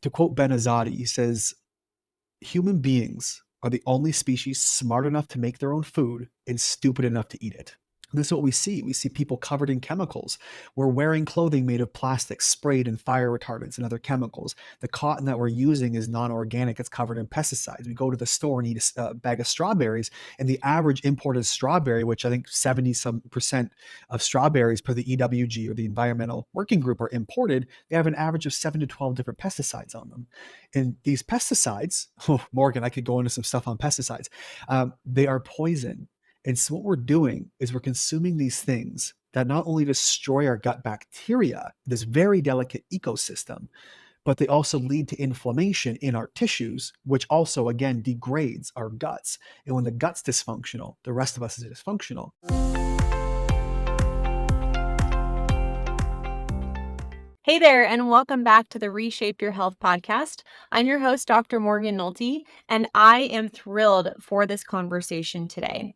To quote Benazati, he says, human beings are the only species smart enough to make their own food and stupid enough to eat it. This is what we see. We see people covered in chemicals. We're wearing clothing made of plastic sprayed in fire retardants and other chemicals. The cotton that we're using is non-organic. It's covered in pesticides. We go to the store and eat a bag of strawberries, and the average imported strawberry, which I think 70% of strawberries per the EWG or the Environmental Working Group are imported, they have an average of 7 to 12 different pesticides on them. And these pesticides, oh, Morgan, I could go into some stuff on pesticides. They are poison. And so what we're doing is we're consuming these things that not only destroy our gut bacteria, this very delicate ecosystem, but they also lead to inflammation in our tissues, which also, again, degrades our guts. And when the gut's dysfunctional, the rest of us is dysfunctional. Hey there, and welcome back to the Reshape Your Health podcast. I'm your host, Dr. Morgan Nolte, and I am thrilled for this conversation today.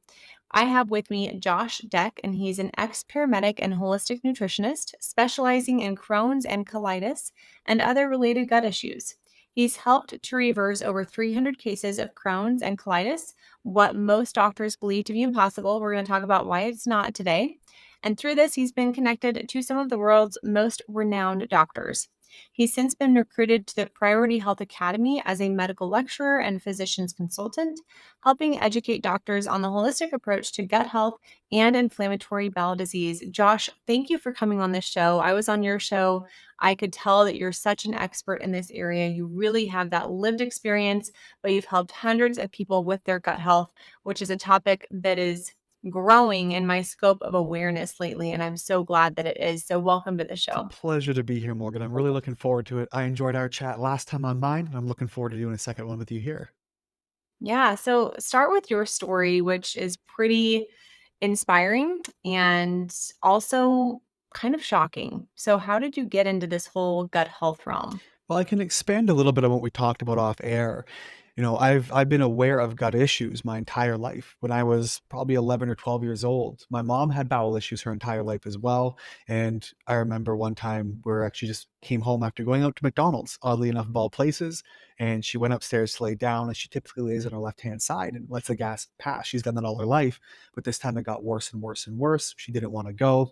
I have with me Josh Dech, and he's an ex-paramedic and holistic nutritionist specializing in Crohn's and colitis and other related gut issues. He's helped to reverse over 300 cases of Crohn's and colitis, what most doctors believe to be impossible. We're going to talk about why it's not today. And through this, he's been connected to some of the world's most renowned doctors. He's since been recruited to the Priority Health Academy as a medical lecturer and physician's consultant, helping educate doctors on the holistic approach to gut health and inflammatory bowel disease. Josh, thank you for coming on this show. I was on your show. I could tell that you're such an expert in this area. You really have that lived experience, but you've helped hundreds of people with their gut health, which is a topic that is growing in my scope of awareness lately, and I'm so glad that it is. So welcome to the show. It's a pleasure to be here, Morgan. I'm really looking forward to it. I enjoyed our chat last time on mine, and I'm looking forward to doing a second one with you here. Yeah, so start with your story, which is pretty inspiring and also kind of shocking. So how did you get into this whole gut health realm? Well, I can expand a little bit on what we talked about off air. I've been aware of gut issues my entire life. When I was probably 11 or 12 years old, my mom had bowel issues her entire life as well. And I remember one time where actually just came home after going out to McDonald's, oddly enough, of all places. And she went upstairs to lay down, and she typically lays on her left-hand side and lets the gas pass. She's done that all her life, but this time it got worse and worse and worse. She didn't want to go.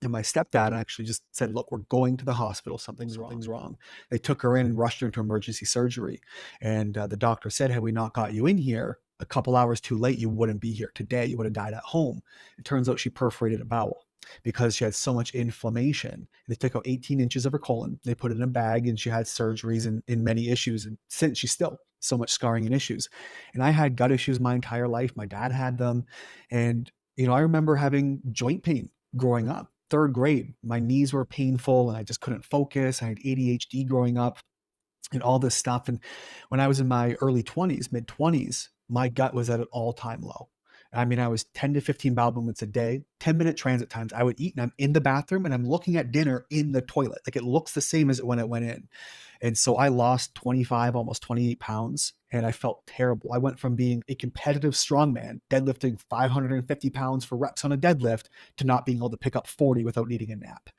And my stepdad actually just said, look, we're going to the hospital. Something's wrong. They took her in and rushed her into emergency surgery. And the doctor said, had we not got you in here a couple hours too late, you wouldn't be here today. You would have died at home. It turns out she perforated a bowel because she had so much inflammation. They took out 18 inches of her colon. They put it in a bag, and she had surgeries and many issues. And since she's still so much scarring and issues. And I had gut issues my entire life. My dad had them. And, I remember having joint pain growing up. Third grade, my knees were painful and I just couldn't focus. I had ADHD growing up and all this stuff. And when I was in my early 20s, mid 20s, my gut was at an all-time low. I mean, I was 10 to 15 bowel movements a day, 10-minute transit times. I would eat and I'm in the bathroom and I'm looking at dinner in the toilet. Like it looks the same as when it went in. And so I lost 25, almost 28 pounds, and I felt terrible. I went from being a competitive strongman, deadlifting 550 pounds for reps on a deadlift, to not being able to pick up 40 without needing a nap.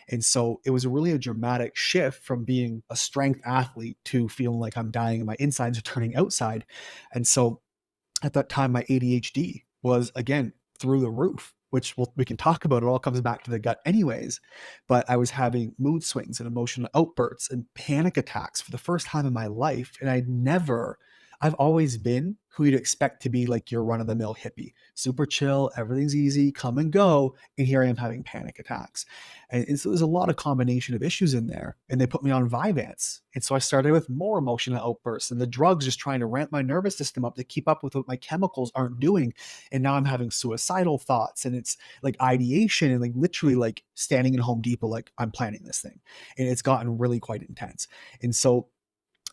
And so it was really a dramatic shift from being a strength athlete to feeling like I'm dying and my insides are turning outside. And so at that time, my ADHD was, again, through the roof, which we can talk about. It all comes back to the gut anyways. But I was having mood swings and emotional outbursts and panic attacks for the first time in my life. And I've always been who you'd expect to be like your run-of-the-mill hippie. Super chill, everything's easy, come and go. And here I am having panic attacks. And so there's a lot of combination of issues in there. And they put me on Vyvanse. And so I started with more emotional outbursts and the drugs just trying to ramp my nervous system up to keep up with what my chemicals aren't doing. And now I'm having suicidal thoughts, and it's like ideation and like literally like standing in Home Depot, like I'm planning this thing. And it's gotten really quite intense. And so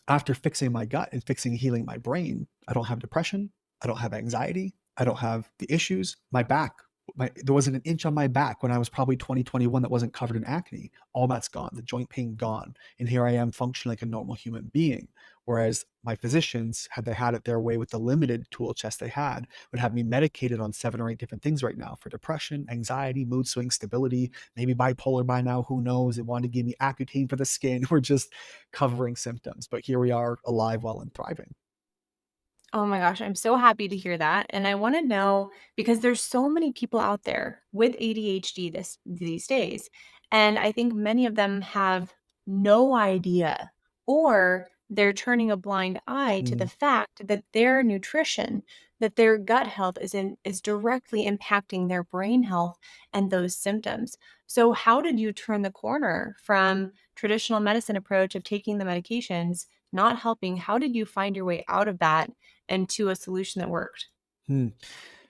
after fixing my gut and fixing and healing my brain, I don't have depression. I don't have anxiety. I don't have the issues. My back There wasn't an inch on my back when I was probably 2021 that wasn't covered in acne. All that's gone, the joint pain gone. And here I am functioning like a normal human being. Whereas my physicians, had they had it their way with the limited tool chest they had, would have me medicated on 7 or 8 different things right now for depression, anxiety, mood swings, stability, maybe bipolar by now, who knows? They wanted to give me Accutane for the skin. We're just covering symptoms. But here we are, alive, well, and thriving. Oh my gosh, I'm so happy to hear that. And I want to know because there's so many people out there with ADHD these days. And I think many of them have no idea or they're turning a blind eye to the Mm. fact that their nutrition, that their gut health is directly impacting their brain health and those symptoms. So how did you turn the corner from traditional medicine approach of taking the medications, not helping? How did you find your way out of that and to a solution that worked? Hmm.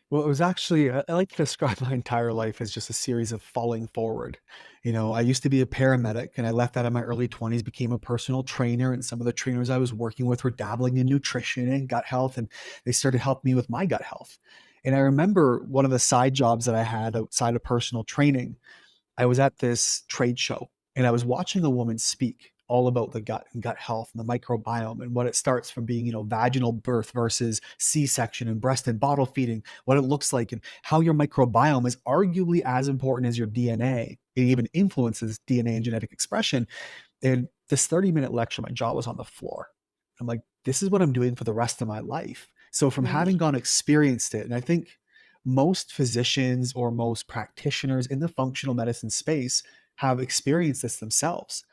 Well, it was actually, I like to describe my entire life as just a series of falling forward. I used to be a paramedic and I left that in my early 20s, became a personal trainer. And some of the trainers I was working with were dabbling in nutrition and gut health, and they started helping me with my gut health. And I remember one of the side jobs that I had outside of personal training. I was at this trade show and I was watching a woman speak all about the gut and gut health and the microbiome and what it starts from being, vaginal birth versus C-section and breast and bottle feeding, what it looks like and how your microbiome is arguably as important as your DNA. It even influences DNA and genetic expression. And this 30-minute lecture, my jaw was on the floor. I'm like, this is what I'm doing for the rest of my life. So from Right. having gone experienced it, and I think most physicians or most practitioners in the functional medicine space have experienced this themselves.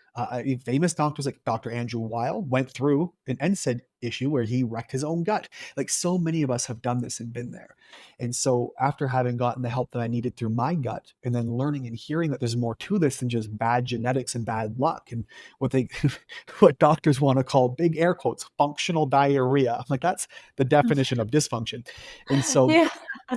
Famous doctors like Dr. Andrew Weil went through an NSAID issue where he wrecked his own gut. Like so many of us have done this and been there. And so after having gotten the help that I needed through my gut and then learning and hearing that there's more to this than just bad genetics and bad luck and what they what doctors want to call, big air quotes, functional diarrhea. I'm like, that's the definition of dysfunction. And so Yeah.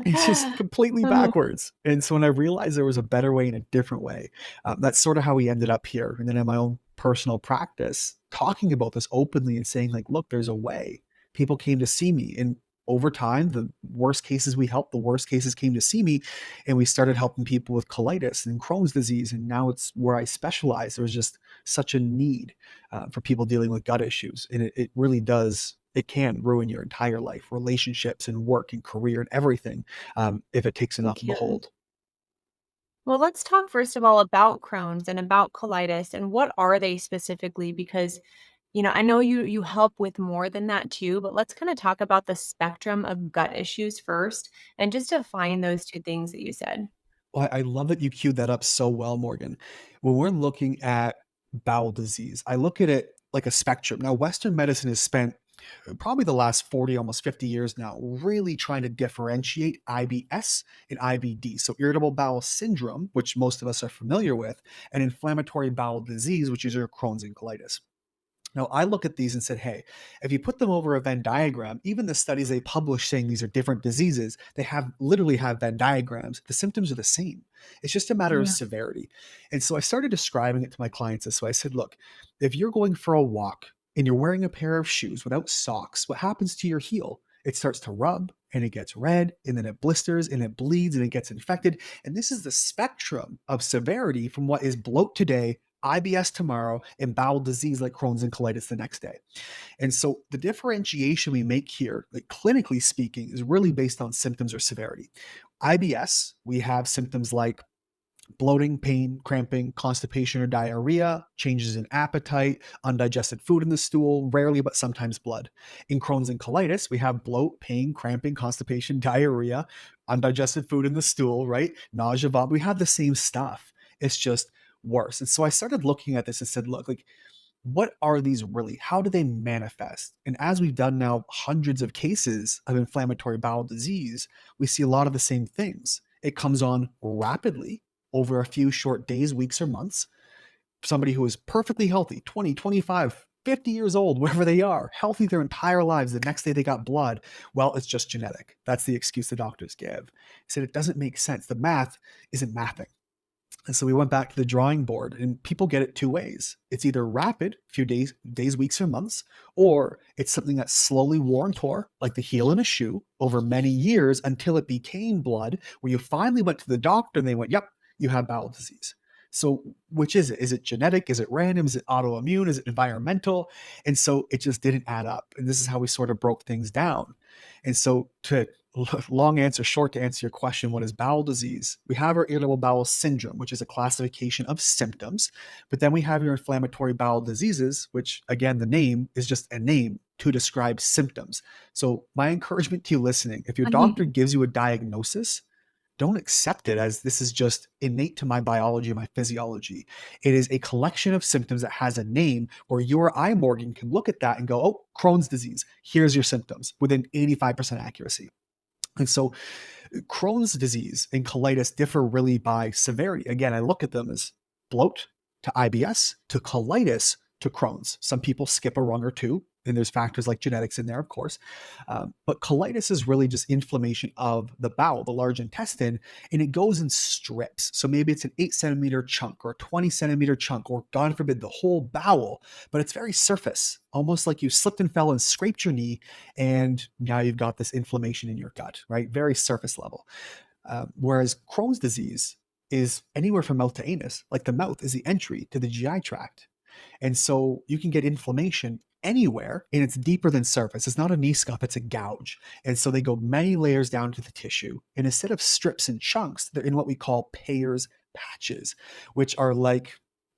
it's just completely Oh, backwards. And so when I realized there was a better way and a different way, that's sort of how we ended up here. And then in my own personal practice, talking about this openly and saying, like, look, there's a way. People came to see me. And over time, the worst cases we helped, the worst cases came to see me. And we started helping people with colitis and Crohn's disease. And now it's where I specialize. There was just such a need for people dealing with gut issues. And it really does, it can ruin your entire life, relationships and work and career and everything, if it takes it enough of a can. hold. Well, let's talk first of all about Crohn's and about colitis and what are they specifically? Because, I know you help with more than that too, but let's kind of talk about the spectrum of gut issues first and just define those two things that you said. Well, I love that you queued that up so well, Morgan. When we're looking at bowel disease, I look at it like a spectrum. Now, Western medicine has spent probably the last 40, almost 50 years now, really trying to differentiate IBS and IBD. So, irritable bowel syndrome, which most of us are familiar with, and inflammatory bowel disease, which is your Crohn's and colitis. Now, I look at these and said, hey, if you put them over a Venn diagram, even the studies they publish saying these are different diseases, they have literally have Venn diagrams. The symptoms are the same. It's just a matter of Yeah. severity. And so I started describing it to my clients this way. I said, look, if you're going for a walk and you're wearing a pair of shoes without socks, what happens to your heel? It starts to rub and it gets red and then it blisters and it bleeds and it gets infected. And this is the spectrum of severity from what is bloat today, IBS tomorrow, and bowel disease like Crohn's and colitis the next day. And so the differentiation we make here, like clinically speaking, is really based on symptoms or severity. IBS, we have symptoms like bloating, pain, cramping, constipation or diarrhea, changes in appetite, undigested food in the stool, rarely but sometimes blood. In Crohn's and colitis, we have bloat, pain, cramping, constipation, diarrhea, undigested food in the stool, right? Nausea, vomit. We have the same stuff. It's just worse. And so I started looking at this and said, look, like, what are these really? How do they manifest? And as we've done now hundreds of cases of inflammatory bowel disease, we see a lot of the same things. It comes on rapidly over a few short days, weeks, or months. Somebody who is perfectly healthy, 20, 25, 50 years old, wherever they are, healthy their entire lives, the next day they got blood. Well, it's just genetic. That's the excuse the doctors give. I said it doesn't make sense. The math isn't mathing. And so we went back to the drawing board, and people get it two ways. It's either rapid, a few days, weeks, or months, or it's something that slowly wore and tore, like the heel in a shoe, over many years until it became blood, where you finally went to the doctor and they went, yep, you have bowel disease. So which is it? Is it genetic? Is it random? Is it autoimmune? Is it environmental? And so it just didn't add up. And this is how we sort of broke things down. And so to long answer short, to answer your question, what is bowel disease? We have our irritable bowel syndrome, which is a classification of symptoms, but then we have your inflammatory bowel diseases, which again, the name is just a name to describe symptoms. So my encouragement to you listening, if your doctor gives you a diagnosis, don't accept it as this is just innate to my biology, my physiology. It is a collection of symptoms that has a name where you or I, Morgan, can look at that and go, oh, Crohn's disease, here's your symptoms within 85% accuracy. And so Crohn's disease and colitis differ really by severity. Again, I look at them as bloat to IBS to colitis to Crohn's. Some people skip a rung or two, and there's factors like genetics in there, of course. But colitis is really just inflammation of the bowel, the large intestine, and it goes in strips. So maybe it's an 8 centimeter chunk or a 20 centimeter chunk, or God forbid, the whole bowel, but it's very surface, almost like you slipped and fell and scraped your knee, and now you've got this inflammation in your gut, right? Very surface level. Whereas Crohn's disease is anywhere from mouth to anus, like the mouth is the entry to the GI tract. And so you can get inflammation anywhere, and it's deeper than surface. It's not a knee scuff, it's a gouge. And so they go many layers down to the tissue. And instead of strips and chunks, they're in what we call Peyer's patches, which are like,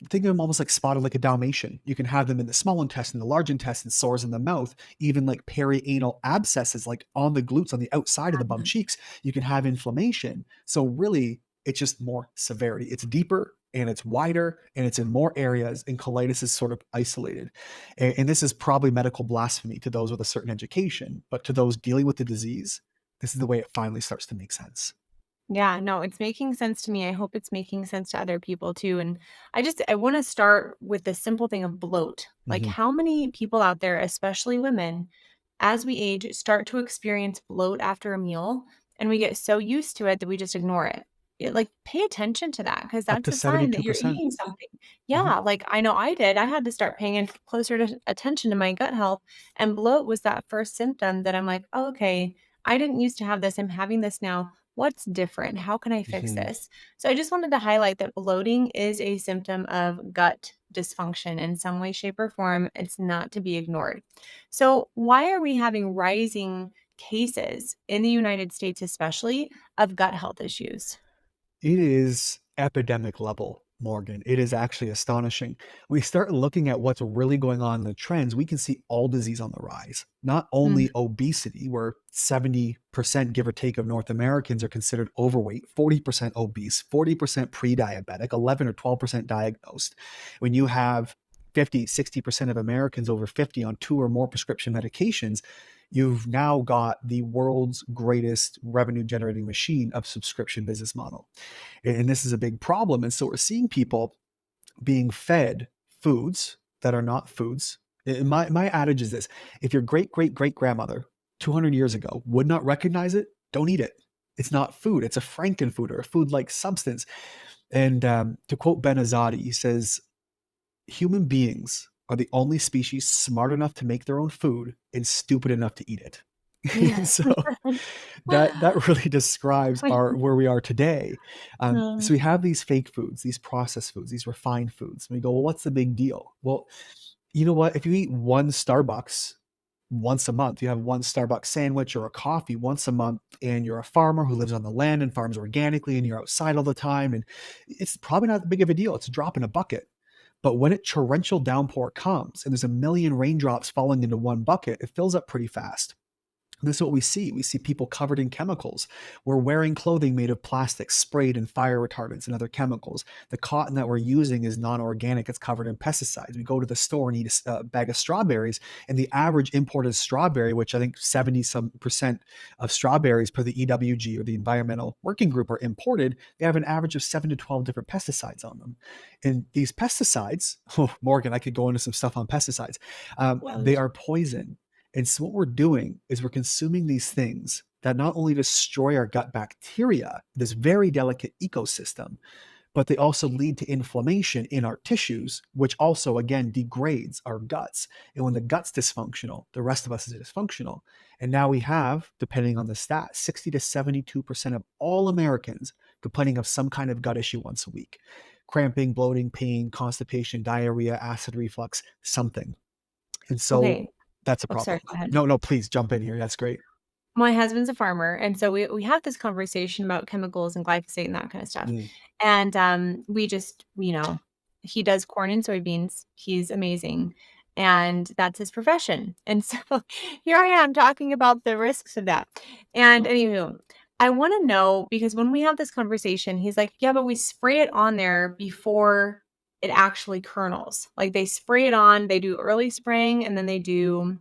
think of them almost like spotted like a Dalmatian. You can have them in the small intestine, the large intestine, sores in the mouth, even like perianal abscesses, like on the glutes, on the outside of the bum cheeks. You can have inflammation. So really, it's just more severity. It's deeper and it's wider and it's in more areas, and colitis is sort of isolated. And this is probably medical blasphemy to those with a certain education, but to those dealing with the disease, this is the way it finally starts to make sense. Yeah, no, it's making sense to me. I hope it's making sense to other people too. And I want to start with the simple thing of bloat. Like, Mm-hmm. how many people out there, especially women, as we age, start to experience bloat after a meal, and we get so used to it that we just ignore it. Like, pay attention to that, because Up that's to a sign that you're 72%. eating something. Mm-hmm. Yeah, like I know I did. I had to start paying closer attention to my gut health, and bloat was that first symptom that I'm like, oh, okay, I didn't used to have this. I'm having this now. What's different? How can I fix Mm-hmm. this? So I just wanted to highlight that bloating is a symptom of gut dysfunction in some way, shape, or form. It's not to be ignored. So, why are we having rising cases in the United States, especially of gut health issues? It is epidemic level, Morgan. It is actually astonishing. When we start looking at what's really going on in the trends, we can see all disease on the rise. Not Mm, only obesity, where 70%, give or take, of North Americans are considered overweight, 40% obese, 40% pre diabetic, 11 or 12% diagnosed. When you have 50, 60% of Americans over 50 on two or more prescription medications, you've now got the world's greatest revenue generating machine of subscription business model. And this is a big problem. And so we're seeing people being fed foods that are not foods. My adage is this: if your great grandmother 200 years ago would not recognize it, don't eat it. It's not food. It's a frankenfood or a food like substance. And to quote Ben Azadi, he says, human beings are the only species smart enough to make their own food and stupid enough to eat it. yeah. So that really describes our where we are today. So we have these fake foods, these processed foods, these refined foods. And we go, well, what's the big deal? Well, you know what? If you eat one Starbucks once a month, you have one Starbucks sandwich or a coffee once a month, and you're a farmer who lives on the land and farms organically, and you're outside all the time, and it's probably not that big of a deal. It's a drop in a bucket. But when a torrential downpour comes and there's a million raindrops falling into one bucket, it fills up pretty fast. This is what we see. We see people covered in chemicals. We're wearing clothing made of plastic sprayed in fire retardants and other chemicals. The cotton that we're using is non-organic. It's covered in pesticides. We go to the store and eat a bag of strawberries, and the average imported strawberry, which I think 70 some percent of strawberries per the EWG or the Environmental Working Group are imported, they have an average of 7 to 12 different pesticides on them. And these pesticides, oh, Morgan, I could go into some stuff on pesticides. Well, They are poison. And so what we're doing is we're consuming these things that not only destroy our gut bacteria, this very delicate ecosystem, but they also lead to inflammation in our tissues, which also, again, degrades our guts. And when the gut's dysfunctional, the rest of us is dysfunctional. And now we have, depending on the stat, 60 to 72% of all Americans complaining of some kind of gut issue once a week. Cramping, bloating, pain, constipation, diarrhea, acid reflux, something. And so Okay. that's a Oh, sorry. problem. Go ahead. No, no, please jump in here. That's great. My husband's a farmer, and so we have this conversation about chemicals and glyphosate and that kind of stuff. Mm, And, we just, he does corn and soybeans. He's amazing, and that's his profession. And so here I am talking about the risks of that. And anywho, I wanna know because when we have this conversation, he's like, "Yeah, but we spray it on there before it actually kernels." Like, they spray it on, they do early spraying, and then they do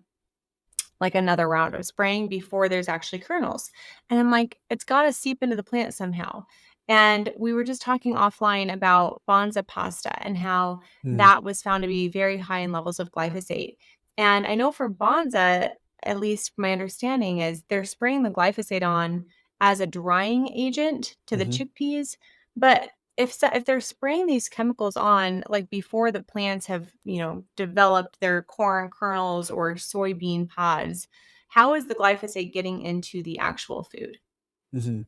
like another round of spraying before there's actually kernels. And I'm like, it's got to seep into the plant somehow. And we were just talking offline about Bonza pasta and how mm, that was found to be very high in levels of glyphosate. And I know for Bonza, at least my understanding is they're spraying the glyphosate on as a drying agent to the mhm. chickpeas. But if they're spraying these chemicals on like before the plants have, developed their corn kernels or soybean pods, how is the glyphosate getting into the actual food? Mhm.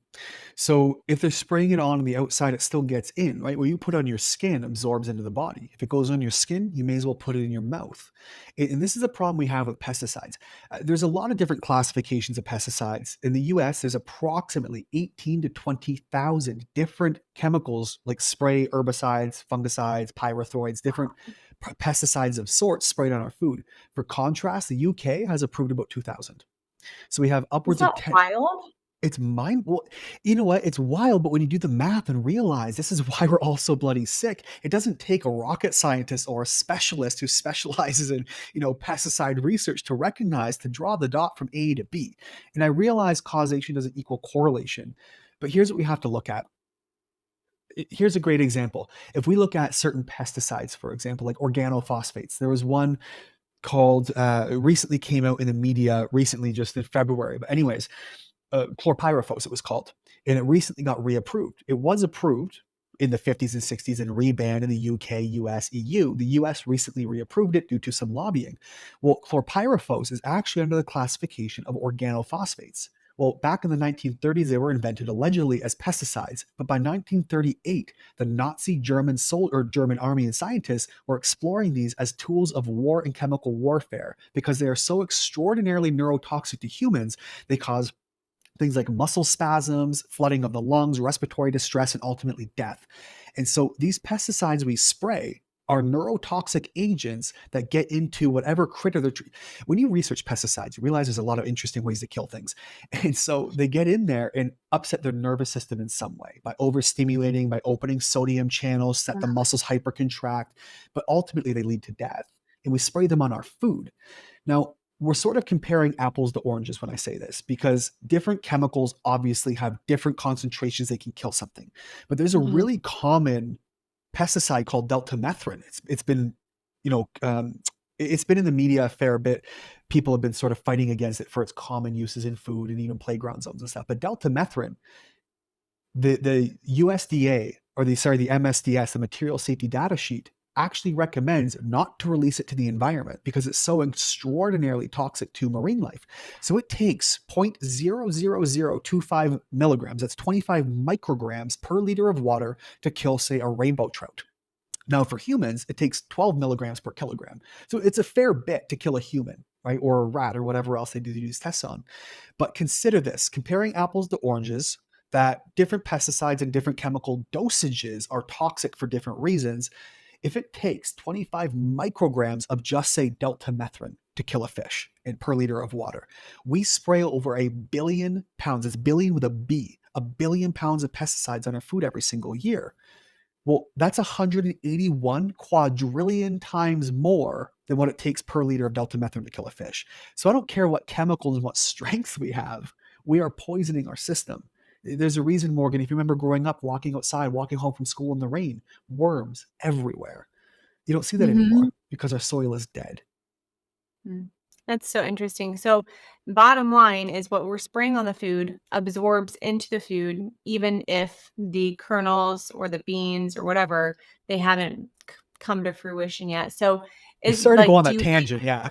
So if they're spraying it on the outside, it still gets in, right? What you put on your skin absorbs into the body. If it goes on your skin, you may as well put it in your mouth. And this is a problem we have with pesticides. There's a lot of different classifications of pesticides. In the US, there's approximately 18 to 20,000 different chemicals like spray, herbicides, fungicides, pyrethroids, different pesticides of sorts sprayed on our food. For contrast, the UK has approved about 2,000. So we have Is upwards of that 10. wild? It's mind well, you know what? It's wild, but when you do the math and realize this is why we're all so bloody sick, it doesn't take a rocket scientist or a specialist who specializes in, pesticide research to recognize to draw the dot from A to B. And I realize causation doesn't equal correlation, but here's what we have to look at. Here's a great example. If we look at certain pesticides, for example, like organophosphates, there was one called recently came out in the media recently, just in February. But anyways, chlorpyrifos, it was called, and it recently got reapproved. It was approved in the 50s and 60s and rebanned in the UK, US, EU. The US recently reapproved it due to some lobbying. Well, chlorpyrifos is actually under the classification of organophosphates. Well, back in the 1930s, they were invented allegedly as pesticides, but by 1938, the Nazi German army and scientists were exploring these as tools of war and chemical warfare because they are so extraordinarily neurotoxic to humans. They cause things like muscle spasms, flooding of the lungs, respiratory distress, and ultimately death. And so these pesticides we spray are neurotoxic agents that get into whatever critter they're treating. When you research pesticides, you realize there's a lot of interesting ways to kill things. And so they get in there and upset their nervous system in some way by overstimulating, by opening sodium channels, set the muscles hypercontract, but ultimately they lead to death. And we spray them on our food. Now, we're sort of comparing apples to oranges when I say this because different chemicals obviously have different concentrations they can kill something. But there's a Mhm. really common pesticide called deltamethrin. It's been, you know, it's been in the media a fair bit. People have been sort of fighting against it for its common uses in food and even playground zones and stuff. But deltamethrin, the USDA or the MSDS, the Material Safety Data Sheet, actually recommends not to release it to the environment because it's so extraordinarily toxic to marine life. So it takes 0.00025 milligrams, that's 25 micrograms per liter of water to kill, say, a rainbow trout. Now, for humans, it takes 12 milligrams per kilogram. So it's a fair bit to kill a human, right? Or a rat or whatever else they do these tests on. But consider this comparing apples to oranges, that different pesticides and different chemical dosages are toxic for different reasons. If it takes 25 micrograms of just say deltamethrin to kill a fish in per liter of water, we spray over 1 billion pounds, it's billion with a B, 1 billion pounds of pesticides on our food every single year. Well, that's 181 quadrillion times more than what it takes per liter of deltamethrin to kill a fish. So I don't care what chemicals and what strength we have, we are poisoning our system. There's a reason, Morgan, if you remember growing up, walking outside, walking home from school in the rain, worms everywhere. You don't see that Mhm. anymore because our soil is dead. Mm. That's so interesting. So, bottom line is what we're spraying on the food absorbs into the food, even if the kernels or the beans or whatever, they haven't come to fruition yet. So, is Sorry to go like, on do that you tangent. Yeah.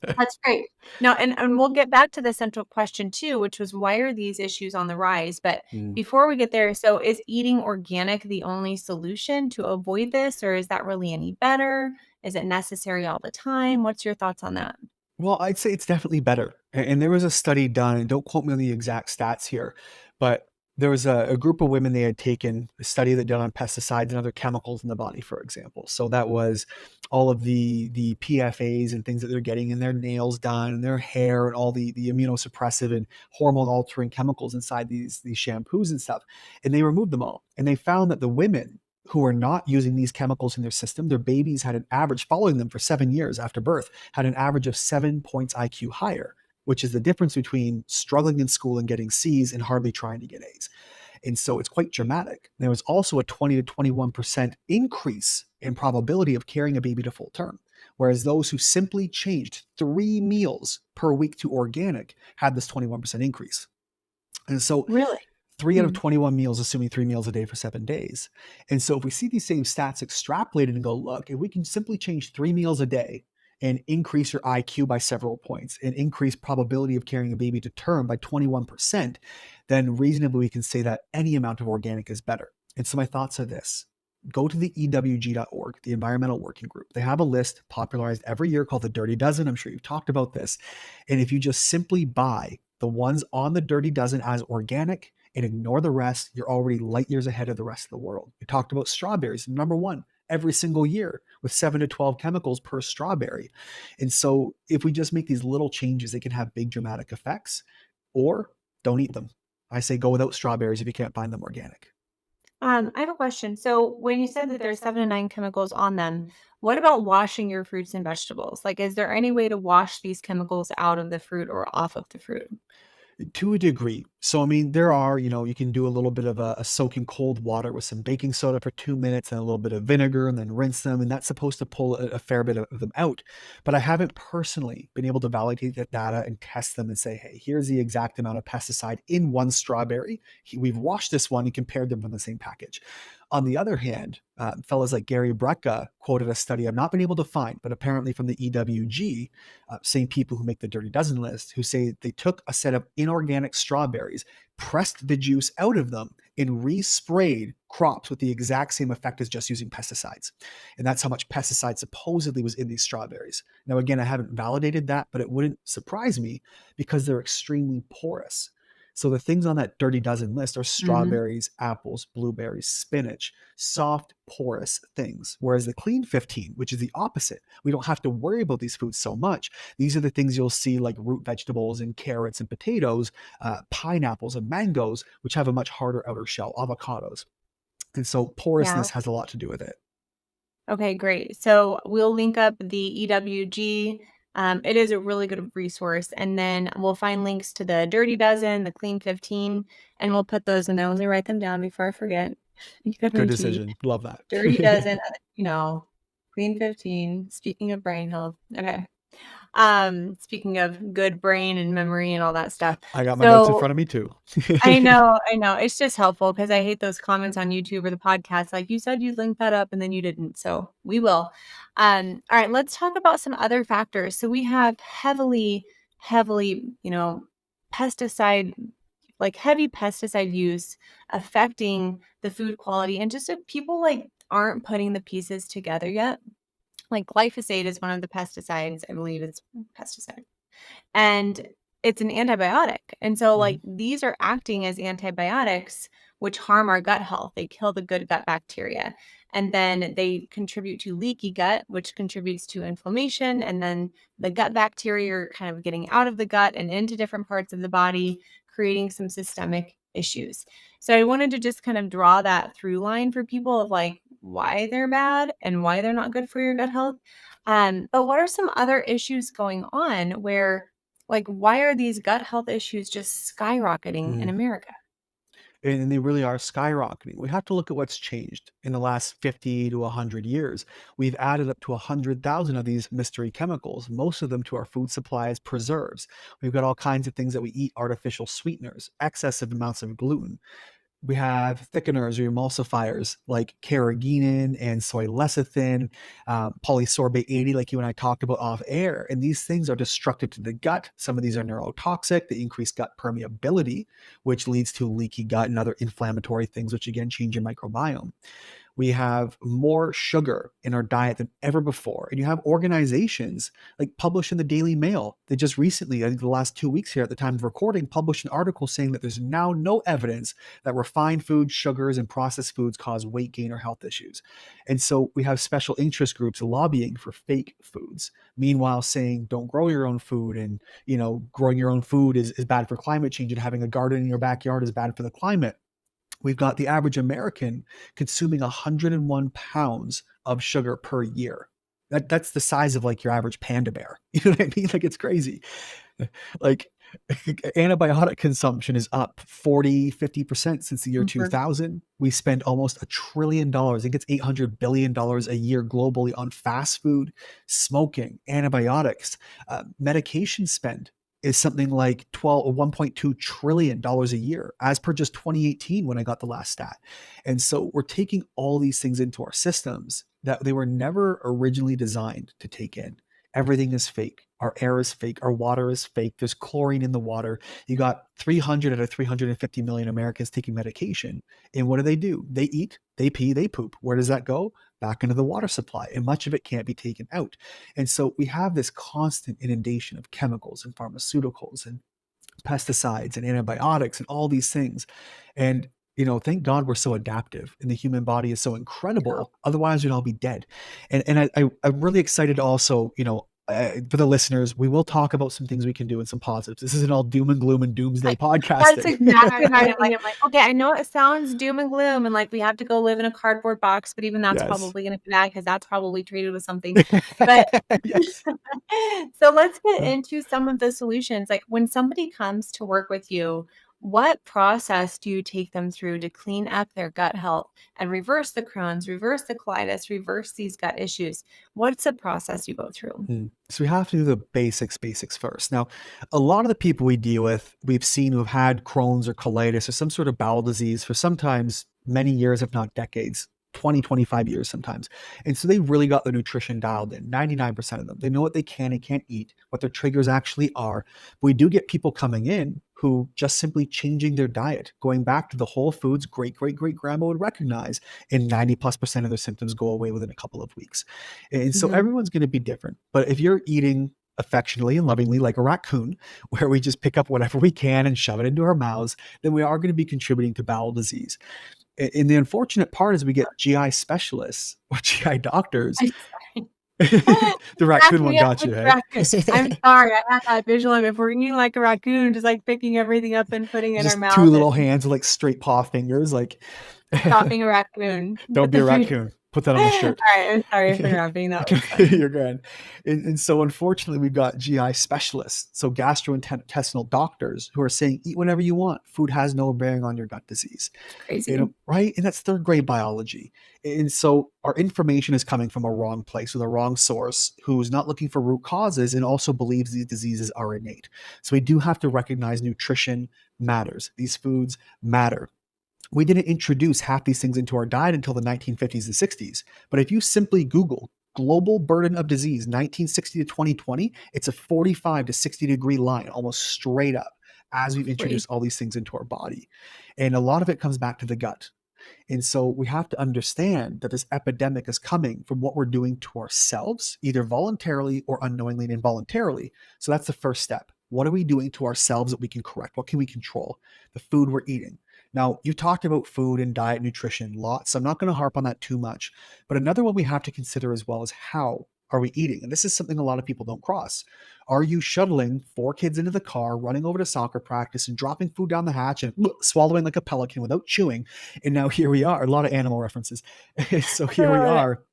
that's great. No, and we'll get back to the central question too, which was why are these issues on the rise? But Mm. before we get there, so is eating organic the only solution to avoid this, or is that really any better? Is it necessary all the time? What's your thoughts on that? Well, I'd say it's definitely better. And there was a study done, and don't quote me on the exact stats here, but there was a group of women they had taken a study that done on pesticides and other chemicals in the body, for example. So that was all of the PFAs and things that they're getting in their nails done and their hair and all the immunosuppressive and hormone altering chemicals inside these shampoos and stuff. And they removed them all. And they found that the women who are not using these chemicals in their system, their babies had an average following them for 7 years after birth, had an average of 7 points IQ higher, which is the difference between struggling in school and getting C's and hardly trying to get A's. And so it's quite dramatic. There was also a 20 to 21% increase in probability of carrying a baby to full term. Whereas those who simply changed 3 meals per week to organic had this 21% increase. And so Really? 3 out of Hmm. 21 meals, assuming 3 meals a day for 7 days. And so if we see these same stats extrapolated and go, look, if we can simply change 3 meals a day and increase your IQ by several points and increase probability of carrying a baby to term by 21%, then reasonably we can say that any amount of organic is better. And so my thoughts are this. Go to the EWG.org, the Environmental Working Group. They have a list popularized every year called the Dirty Dozen. I'm sure you've talked about this. And if you just simply buy the ones on the Dirty Dozen as organic, and ignore the rest, you're already light years ahead of the rest of the world. We talked about strawberries, number one, every single year with 7 to 12 chemicals per strawberry. And so if we just make these little changes, they can have big dramatic effects, or don't eat them. I say go without strawberries if you can't find them organic. I have a question. So when you said that there's 7 to 9 chemicals on them, what about washing your fruits and vegetables? Like, is there any way to wash these chemicals out of the fruit or off of the fruit? To a degree. So, I mean, there are, you can do a little bit of a soak in cold water with some baking soda for 2 minutes and a little bit of vinegar and then rinse them. And that's supposed to pull a fair bit of them out. But I haven't personally been able to validate that data and test them and say, hey, here's the exact amount of pesticide in one strawberry. We've washed this one and compared them from the same package. On the other hand, fellas like Gary Brecka quoted a study I've not been able to find, but apparently from the EWG, same people who make the Dirty Dozen list, who say they took a set of inorganic strawberries, pressed the juice out of them, and resprayed crops with the exact same effect as just using pesticides. And that's how much pesticide supposedly was in these strawberries. Now, again, I haven't validated that, but it wouldn't surprise me because they're extremely porous. So the things on that Dirty Dozen list are Hmm. strawberries, apples, blueberries, spinach, soft, porous things. Whereas the Clean 15, which is the opposite, we don't have to worry about these foods so much. These are the things you'll see like root vegetables and carrots and potatoes, pineapples and mangoes, which have a much harder outer shell, avocados. And so Yeah. porousness has a lot to do with it. Okay, great. So we'll link up the EWG. It is a really good resource. And then we'll find links to the Dirty Dozen, the Clean 15, and we'll put those in there. Let me write them down before I forget. Good EWG, decision. Love that. Dirty Dozen, Clean 15. Speaking of brain health. Okay. Speaking of good brain and memory and all that stuff. I got my notes in So front of me too. I know. It's just helpful because I hate those comments on YouTube or the podcast. Like you said, you'd link that up and then you didn't. So we will. All right, let's talk about some other factors. So we have heavily, pesticide, like heavy pesticide use affecting the food quality and just if people like aren't putting the pieces together yet. Like glyphosate is one of the pesticides. I believe it's pesticide and it's an antibiotic. And so, like, Mhm. these are acting as antibiotics, which harm our gut health. They kill the good gut bacteria. And then they contribute to leaky gut, which contributes to inflammation. And then the gut bacteria are kind of getting out of the gut and into different parts of the body, creating some systemic issues. So, I wanted to just kind of draw that through line for people of like why they're bad and why they're not good for your gut health. But what are some other issues going on where like, why are these gut health issues just skyrocketing in Mm. America? and they really are skyrocketing. We have to look at what's changed in the last 50 to 100 years. We've added up to 100,000 of these mystery chemicals, most of them to our food supply as preserves. We've got all kinds of things that we eat, artificial sweeteners, excessive amounts of gluten. We have thickeners or emulsifiers like carrageenan and soy lecithin, polysorbate 80, like you and I talked about off air. And these things are destructive to the gut. Some of these are neurotoxic. They increase gut permeability, which leads to leaky gut and other inflammatory things, which again change your microbiome. We have more sugar in our diet than ever before. And you have organizations like published in the Daily Mail. They just recently, I think the last 2 weeks here at the time of recording, published an article saying that there's now no evidence that refined foods, sugars, and processed foods cause weight gain or health issues. And so we have special interest groups lobbying for fake foods. Meanwhile, saying don't grow your own food, and growing your own food is bad for climate change, and having a garden in your backyard is bad for the climate. We've got the average American consuming 101 pounds of sugar per year. That's the size of like your average panda bear. You know what I mean? Like, it's crazy. Like, antibiotic consumption is up 40-50% since the year Mhm. 2000. We spend almost $1 trillion. I think it's $800 billion a year globally on fast food, smoking, antibiotics. Medication spend is something like 12 or $1.2 trillion a year, as per just 2018 when I got the last stat. And so we're taking all these things into our systems that they were never originally designed to take in. Everything is fake. Our air is fake. Our water is fake. There's chlorine in the water. You got 300 out of 350 million Americans taking medication. And what do? They eat, they pee, they poop. Where does that go? Back into the water supply. And much of it can't be taken out. And so we have this constant inundation of chemicals and pharmaceuticals and pesticides and antibiotics and all these things. And thank God we're so adaptive and the human body is so Yeah. incredible. Otherwise, we'd all be dead. I'm really excited to also, for the listeners, we will talk about some things we can do and some positives. This isn't all doom and gloom and doomsday That's podcasting. exactly how I'm like, okay, I know it sounds doom and gloom and like we have to go live in a cardboard box, but even that's Yes. probably gonna be bad because that's probably treated with something. But Yes. so let's get into some of the solutions. Like when somebody comes to work with you, what process do you take them through to clean up their gut health and reverse the Crohn's, reverse the colitis, reverse these gut issues? What's the process you go through? So we have to do the basics first. Now, a lot of the people we deal with, we've seen who've had Crohn's or colitis or some sort of bowel disease for sometimes many years, if not decades, 20, 25 years sometimes. And so they really got the nutrition dialed in, 99% of them. They know what they can and can't eat, what their triggers actually are. But we do get people coming in who just simply changing their diet, going back to the whole foods great grandma would recognize, and 90+% of their symptoms go away within a couple of weeks. And so Mhm. everyone's going to be different. But if you're eating affectionately and lovingly like a raccoon, where we just pick up whatever we can and shove it into our mouths, then we are going to be contributing to bowel disease. And the unfortunate part is we get GI specialists or GI doctors. I'm sorry. The Crack raccoon one me up got with you, the hey? raccoon. I'm sorry, I had that visual of if we're eating like a raccoon, just like picking everything up and putting it in our Just two mouth little and hands with like straight paw fingers. Like, stop being a raccoon. don't Put be the a food raccoon. Put that on a shirt. Alright, I'm sorry for interrupting, that was funny. You're good. And so unfortunately, we've got GI specialists, so gastrointestinal doctors who are saying, eat whatever you want. Food has no bearing on your gut disease. It's crazy. Right? And that's third grade biology. And so our information is coming from a wrong place with a wrong source who's not looking for root causes and also believes these diseases are innate. So we do have to recognize nutrition matters. These foods matter. We didn't introduce half these things into our diet until the 1950s and 60s. But if you simply Google global burden of disease 1960 to 2020, it's a 45 to 60-degree line, almost straight up, as we've Crazy. introduced all these things into our body. And a lot of it comes back to the gut. And so we have to understand that this epidemic is coming from what we're doing to ourselves, either voluntarily or unknowingly and involuntarily. So that's the first step. What are we doing to ourselves that we can correct? What can we control? The food we're eating. Now, you talked about food and diet, nutrition lots. So I'm not going to harp on that too much. But another one we have to consider as well is how are we eating? And this is something a lot of people don't cross. Are you shuttling 4 kids into the car, running over to soccer practice and dropping food down the hatch and swallowing like a pelican without chewing? And now here we are, a lot of animal references. So I here we love it. are.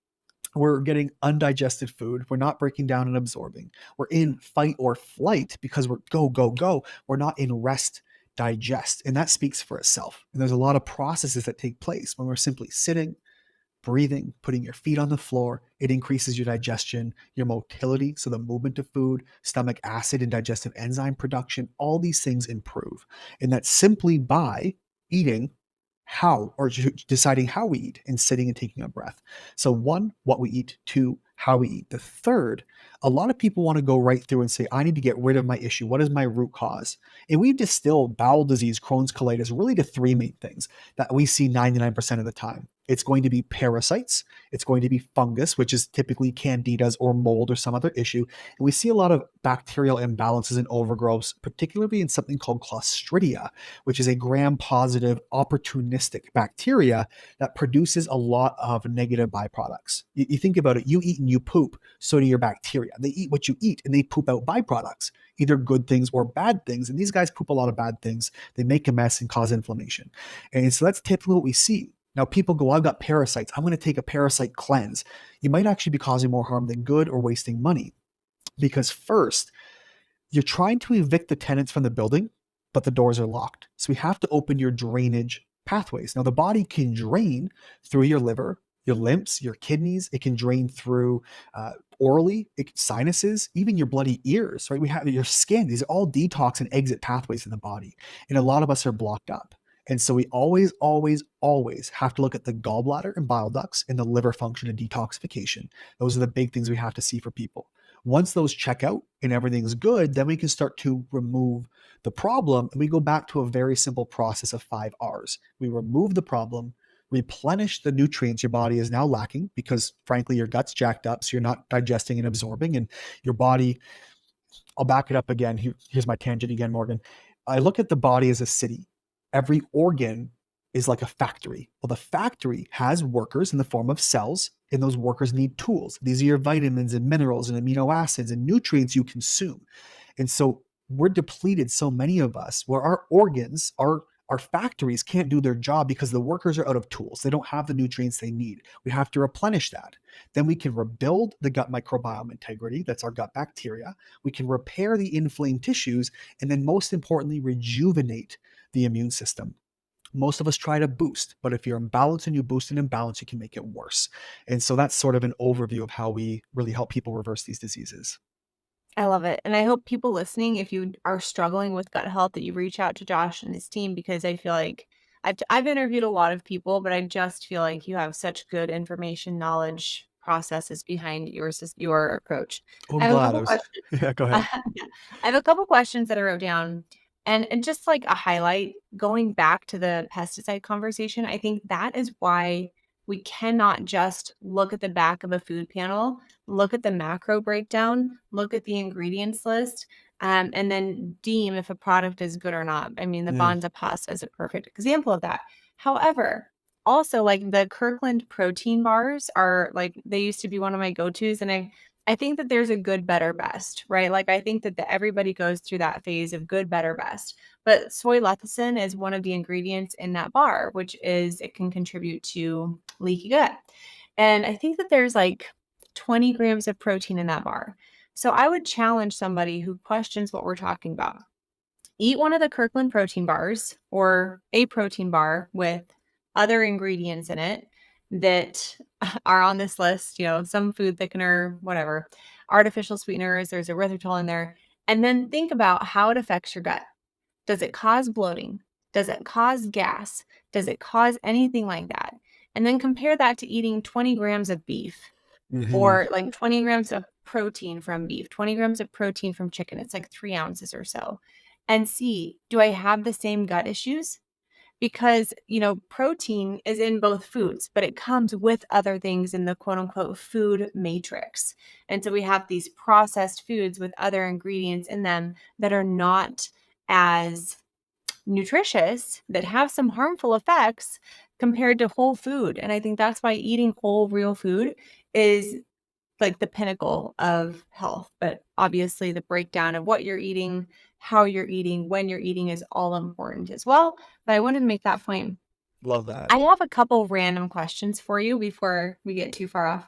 We're getting undigested food. We're not breaking down and absorbing. We're in fight or flight because we're go, go, go. We're not in rest, digest. And that speaks for itself. And there's a lot of processes that take place when we're simply sitting, breathing, putting your feet on the floor. It increases your digestion, your motility, so the movement of food, stomach acid and digestive enzyme production, all these things improve. And that's simply by eating how, or deciding how we eat and sitting and taking a breath. So, one, what we eat. Two, how we eat. The third, a lot of people want to go right through and say, I need to get rid of my issue. What is my root cause? And we distill bowel disease, Crohn's, colitis, really to three main things that we see 99% of the time. It's going to be parasites. It's going to be fungus, which is typically candidas or mold or some other issue. And we see a lot of bacterial imbalances and overgrowths, particularly in something called Clostridia, which is a gram-positive opportunistic bacteria that produces a lot of negative byproducts. You think about it, you eat and you poop, so do your bacteria. They eat what you eat and they poop out byproducts, either good things or bad things. And these guys poop a lot of bad things. They make a mess and cause inflammation. And so that's typically what we see. Now, people go, I've got parasites. I'm going to take a parasite cleanse. You might actually be causing more harm than good or wasting money. Because first, you're trying to evict the tenants from the building, but the doors are locked. So we have to open your drainage pathways. Now, the body can drain through your liver, your lymphs, your kidneys. It can drain through orally, sinuses, even your bloody ears, right? We have your skin. These are all detox and exit pathways in the body. And a lot of us are blocked up. And so we always, always, always have to look at the gallbladder and bile ducts and the liver function and detoxification. Those are the big things we have to see for people. Once those check out and everything's good, then we can start to remove the problem. And we go back to a very simple process of 5 R's. We remove the problem, replenish the nutrients your body is now lacking because, frankly, your gut's jacked up. So you're not digesting and absorbing. And your body, I'll back it up again. Here's my tangent again, Morgan. I look at the body as a city. Every organ is like a factory. Well, the factory has workers in the form of cells, and those workers need tools. These are your vitamins and minerals and amino acids and nutrients you consume. And so we're depleted, so many of us, where our organs, our factories can't do their job because the workers are out of tools. They don't have the nutrients they need. We have to replenish that. Then we can rebuild the gut microbiome integrity. That's our gut bacteria. We can repair the inflamed tissues, and then most importantly, rejuvenate the immune system. Most of us try to boost, but if you're imbalanced and you boost an imbalance, you can make it worse. And so that's sort of an overview of how we really help people reverse these diseases. I love it. And I hope people listening, if you are struggling with gut health, that you reach out to Josh and his team, because I feel like I've interviewed a lot of people, but I just feel like you have such good information, knowledge, processes behind your approach. Oh, I I'm have a glad I couple was. questions. Yeah, go ahead. Yeah. I have a couple questions that I wrote down. And just like a highlight, going back to the pesticide conversation, I think that is why we cannot just look at the back of a food panel, look at the macro breakdown, look at the ingredients list, and then deem if a product is good or not. I mean, the Yeah. Bonza pasta is a perfect example of that. However, also like the Kirkland protein bars are like, they used to be one of my go-tos. And I think that there's a good, better, best, right? Like I think that everybody goes through that phase of good, better, best. But soy lecithin is one of the ingredients in that bar, which is it can contribute to leaky gut. And I think that there's like 20 grams of protein in that bar. So I would challenge somebody who questions what we're talking about. Eat one of the Kirkland protein bars or a protein bar with other ingredients in it that are on this list, some food thickener, whatever, artificial sweeteners, there's erythritol in there. And then think about how it affects your gut. Does it cause bloating? Does it cause gas? Does it cause anything like that? And then compare that to eating 20 grams of beef Hmm. or like 20 grams of protein from beef, 20 grams of protein from chicken. It's like 3 ounces or so. And see, do I have the same gut issues? Because, protein is in both foods, but it comes with other things in the quote unquote food matrix. And so we have these processed foods with other ingredients in them that are not as nutritious, that have some harmful effects compared to whole food. And I think that's why eating whole, real food is like the pinnacle of health. But obviously, the breakdown of what you're eating, how you're eating, when you're eating is all important as well. But I wanted to make that point. Love that. I have a couple random questions for you before we get too far off.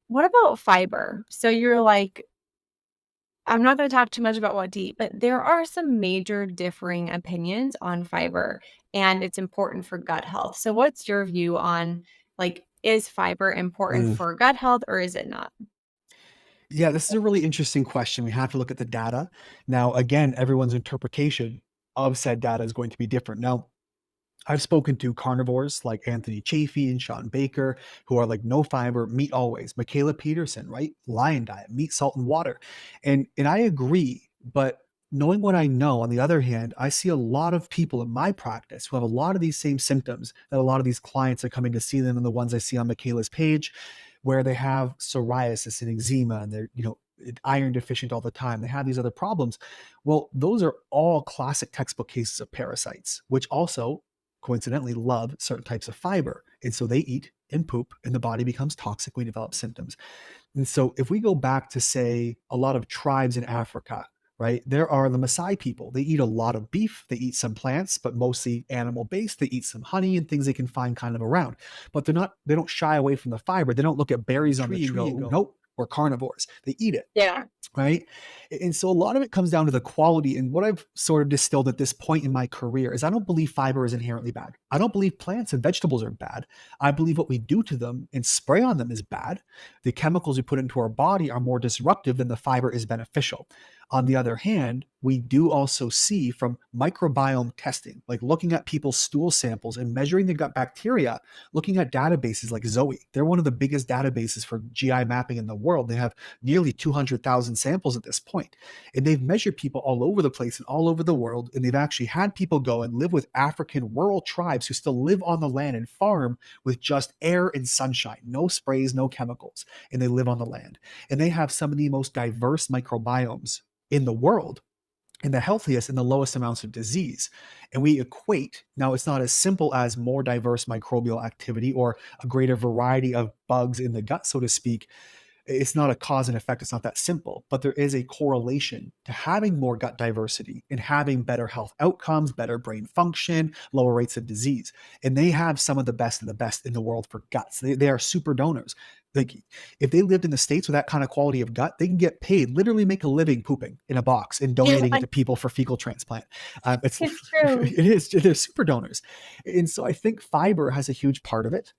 What about fiber? So you're like I'm not going to talk too much about what to eat, but there are some major differing opinions on fiber, and it's important for gut health. So, what's your view on like, is fiber important Mm. for gut health or is it not? Yeah, this is a really interesting question. We have to look at the data. Now, again, everyone's interpretation of said data is going to be different. Now, I've spoken to carnivores like Anthony Chafee and Sean Baker, who are like no fiber, meat always. Michaela Peterson, right? Lion diet, meat, salt, and water. And I agree, but knowing what I know, on the other hand, I see a lot of people in my practice who have a lot of these same symptoms that a lot of these clients are coming to see them, and the ones I see on Michaela's page, where they have psoriasis and eczema and they're, iron deficient all the time. They have these other problems. Well, those are all classic textbook cases of parasites, which also coincidentally love certain types of fiber. And so they eat and poop, and the body becomes toxic. We develop symptoms. And so if we go back to, say, a lot of tribes in Africa, right, there are the Maasai people. They eat a lot of beef. They eat some plants, but mostly animal based. They eat some honey and things they can find kind of around. But they don't shy away from the fiber. They don't look at berries on the tree and go, nope, we're carnivores. They eat it, Yeah. right? And so a lot of it comes down to the quality. And what I've sort of distilled at this point in my career is I don't believe fiber is inherently bad. I don't believe plants and vegetables are bad. I believe what we do to them and spray on them is bad. The chemicals we put into our body are more disruptive than the fiber is beneficial. On the other hand, we do also see from microbiome testing, like looking at people's stool samples and measuring the gut bacteria, looking at databases like Zoe. They're one of the biggest databases for GI mapping in the world. They have nearly 200,000 samples at this point. And they've measured people all over the place and all over the world. And they've actually had people go and live with African rural tribes who still live on the land and farm with just air and sunshine, no sprays, no chemicals. And they live on the land. And they have some of the most diverse microbiomes in the world, and the healthiest and the lowest amounts of disease. And we equate, now it's not as simple as more diverse microbial activity or a greater variety of bugs in the gut, so to speak. It's not a cause and effect. It's not that simple, but there is a correlation to having more gut diversity and having better health outcomes, better brain function, lower rates of disease. And they have some of the best in the world for guts. They are super donors. Like if they lived in the States with that kind of quality of gut, they can get paid, literally make a living pooping in a box and Yeah, donating it to people for fecal transplant. It's it's true. it is, they're super donors. And so I think fiber has a huge part of it.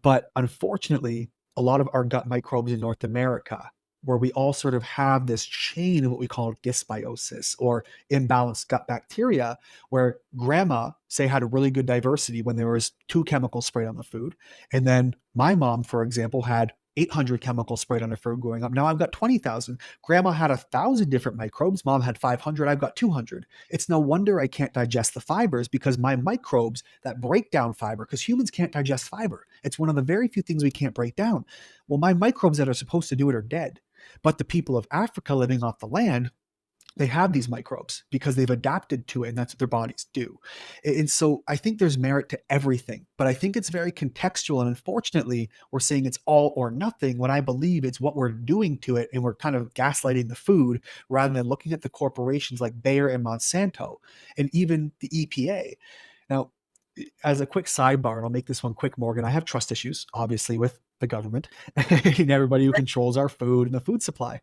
But unfortunately, a lot of our gut microbes in North America, where we all sort of have this chain of what we call dysbiosis or imbalanced gut bacteria, where grandma, say, had a really good diversity when there was 2 chemicals sprayed on the food. And then my mom, for example, had 800 chemicals sprayed on her food growing up. Now I've got 20,000. Grandma had 1,000 different microbes. Mom had 500. I've got 200. It's no wonder I can't digest the fibers because my microbes that break down fiber, because humans can't digest fiber. It's one of the very few things we can't break down. Well, my microbes that are supposed to do it are dead. But the people of Africa living off the land, they have these microbes because they've adapted to it and that's what their bodies do. And so I think there's merit to everything, but I think it's very contextual. And unfortunately, we're saying it's all or nothing when I believe it's what we're doing to it. And we're kind of gaslighting the food rather than looking at the corporations like Bayer and Monsanto and even the EPA. Now, as a quick sidebar, and I'll make this one quick, Morgan, I have trust issues, obviously, with the government and everybody who controls our food and the food supply.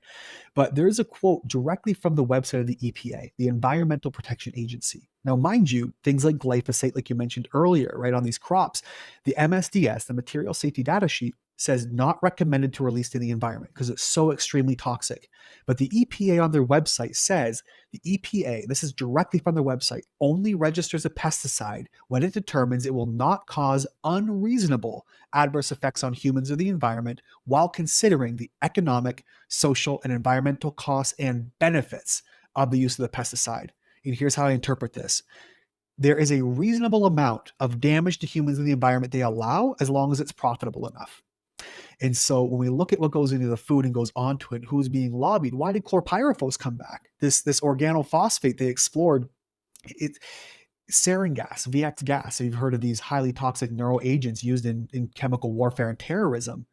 But there's a quote directly from the website of the EPA, the Environmental Protection Agency. Now, mind you, things like glyphosate, like you mentioned earlier, right, on these crops, the MSDS, the Material Safety Data Sheet, says not recommended to release to the environment because it's so extremely toxic. But the EPA on their website says the EPA, this is directly from their website, only registers a pesticide when it determines it will not cause unreasonable adverse effects on humans or the environment while considering the economic, social, and environmental costs and benefits of the use of the pesticide. And here's how I interpret this. There is a reasonable amount of damage to humans and the environment they allow as long as it's profitable enough. And so when we look at what goes into the food and goes onto it, who's being lobbied, why did chlorpyrifos come back? This organophosphate they explored, it sarin gas, VX gas. So you've heard of these highly toxic neuroagents used in chemical warfare and terrorism.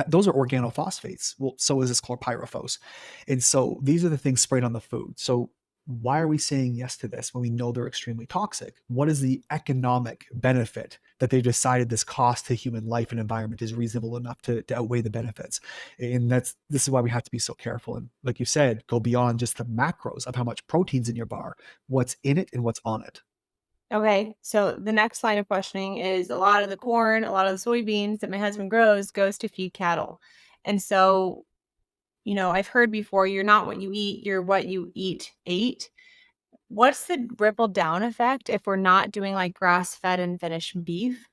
Those are organophosphates. Well, so is this chlorpyrifos. And so these are the things sprayed on the food. So why are we saying yes to this when we know they're extremely toxic? What is the economic benefit that they've decided this cost to human life and environment is reasonable enough to outweigh the benefits. And this is why we have to be so careful. And like you said, go beyond just the macros of how much protein's in your bar, what's in it and what's on it. Okay, so the next line of questioning is a lot of the corn, a lot of the soybeans that my husband grows goes to feed cattle. And so, I've heard before, you're not what you eat, you're what you eat ate. What's the ripple down effect if we're not doing like grass-fed and finished beef?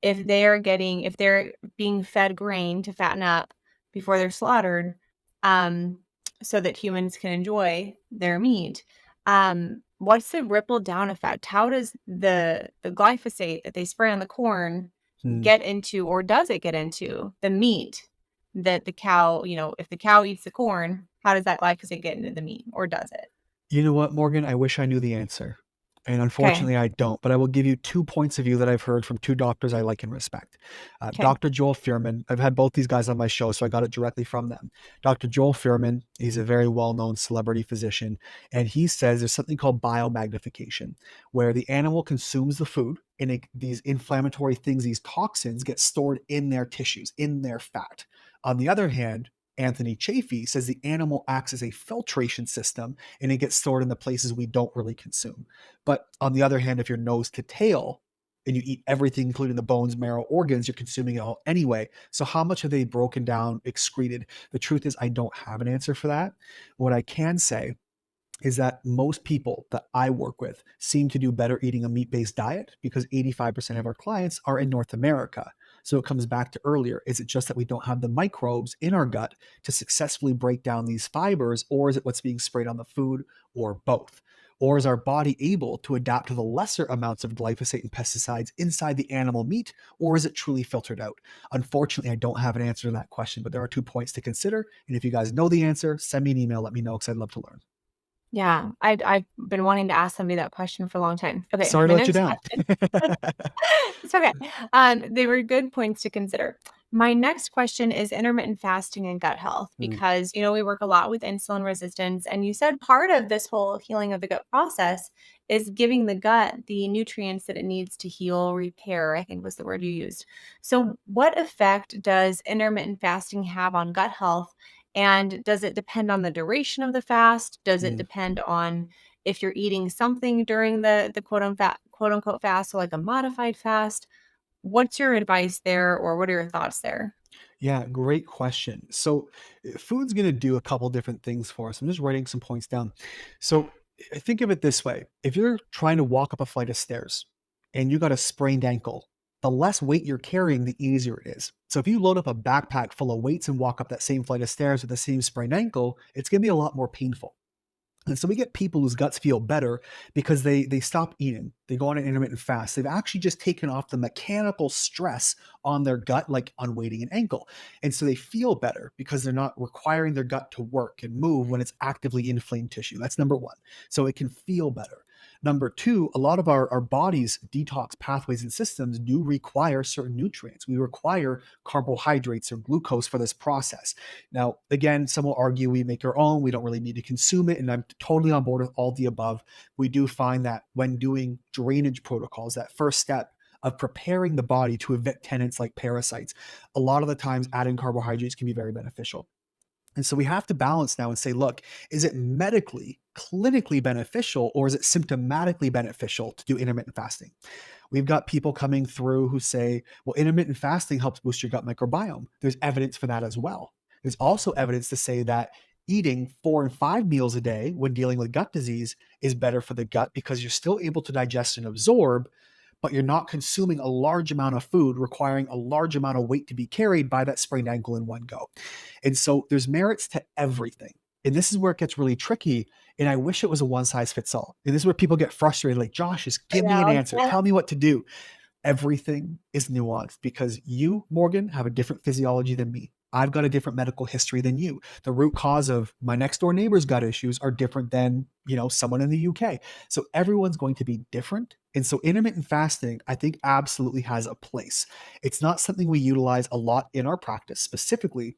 If they're being fed grain to fatten up before they're slaughtered, um, so that humans can enjoy their meat. What's the ripple down effect? How does the glyphosate that they spray on the corn Hmm. get into, or does it get into the meat that the cow, if the cow eats the corn, how does that glyphosate get into the meat, or does it? You know what, Morgan? I wish I knew the answer. And Okay. unfortunately, I don't. But I will give you 2 points of view that I've heard from two doctors I like and respect. Okay. Dr. Joel Fuhrman, I've had both these guys on my show, so I got it directly from them. Dr. Joel Fuhrman, he's a very well known celebrity physician. And he says there's something called biomagnification, where the animal consumes the food and these inflammatory things, these toxins, get stored in their tissues, in their fat. On the other hand, Anthony Chafee says the animal acts as a filtration system and it gets stored in the places we don't really consume. But on the other hand, if you're nose to tail and you eat everything, including the bones, marrow, organs, you're consuming it all anyway. So how much have they broken down, excreted? The truth is, I don't have an answer for that. What I can say is that most people that I work with seem to do better eating a meat based diet because 85% of our clients are in North America. So it comes back to earlier. Is it just that we don't have the microbes in our gut to successfully break down these fibers, or is it what's being sprayed on the food, or both? Or is our body able to adapt to the lesser amounts of glyphosate and pesticides inside the animal meat, or is it truly filtered out? Unfortunately, I don't have an answer to that question, but there are 2 points to consider. And if you guys know the answer, send me an email, let me know because I'd love to learn. Yeah, I've been wanting to ask somebody that question for a long time. Okay, Sorry to my let you next down. question. It's okay. They were good points to consider. My next question is intermittent fasting and gut health Mm, because, we work a lot with insulin resistance. And you said part of this whole healing of the gut process is giving the gut the nutrients that it needs to heal, repair, I think was the word you used. So, what effect does intermittent fasting have on gut health? And does it depend on the duration of the fast? Does it mm. depend on if you're eating something during the quote unquote fast, so like a modified fast? What's your advice there, or what are your thoughts there? Yeah, great question. So, food's going to do a couple different things for us. I'm just writing some points down. So, think of it this way: if you're trying to walk up a flight of stairs and you got a sprained ankle, the less weight you're carrying, the easier it is. So, if you load up a backpack full of weights and walk up that same flight of stairs with the same sprained ankle, it's going to be a lot more painful. And so we get people whose guts feel better because they stop eating. They go on an intermittent fast. They've actually just taken off the mechanical stress on their gut, like unweighting an ankle. And so they feel better because they're not requiring their gut to work and move when it's actively inflamed tissue. That's number one. So it can feel better. Number two, a lot of our body's detox pathways and systems do require certain nutrients. We require carbohydrates or glucose for this process. Now, again, some will argue we make our own, we don't really need to consume it, and I'm totally on board with all the above. We do find that when doing drainage protocols, that first step of preparing the body to evict tenants like parasites, a lot of the times adding carbohydrates can be very beneficial. And so we have to balance now and say, look, is it medically, clinically beneficial, or is it symptomatically beneficial to do intermittent fasting? We've got people coming through who say, well, intermittent fasting helps boost your gut microbiome. There's evidence for that as well. There's also evidence to say that eating 4 and 5 meals a day when dealing with gut disease is better for the gut because you're still able to digest and absorb, but you're not consuming a large amount of food, requiring a large amount of weight to be carried by that sprained ankle in one go. And so there's merits to everything. And this is where it gets really tricky. And I wish it was a one size fits all. And this is where people get frustrated like, Josh, just I give me an know. answer. Tell me what to do. Everything is nuanced because you, Morgan, have a different physiology than me. I've got a different medical history than you. The root cause of my next door neighbor's gut issues are different than, someone in the UK. So everyone's going to be different. And so intermittent fasting, I think absolutely has a place. It's not something we utilize a lot in our practice specifically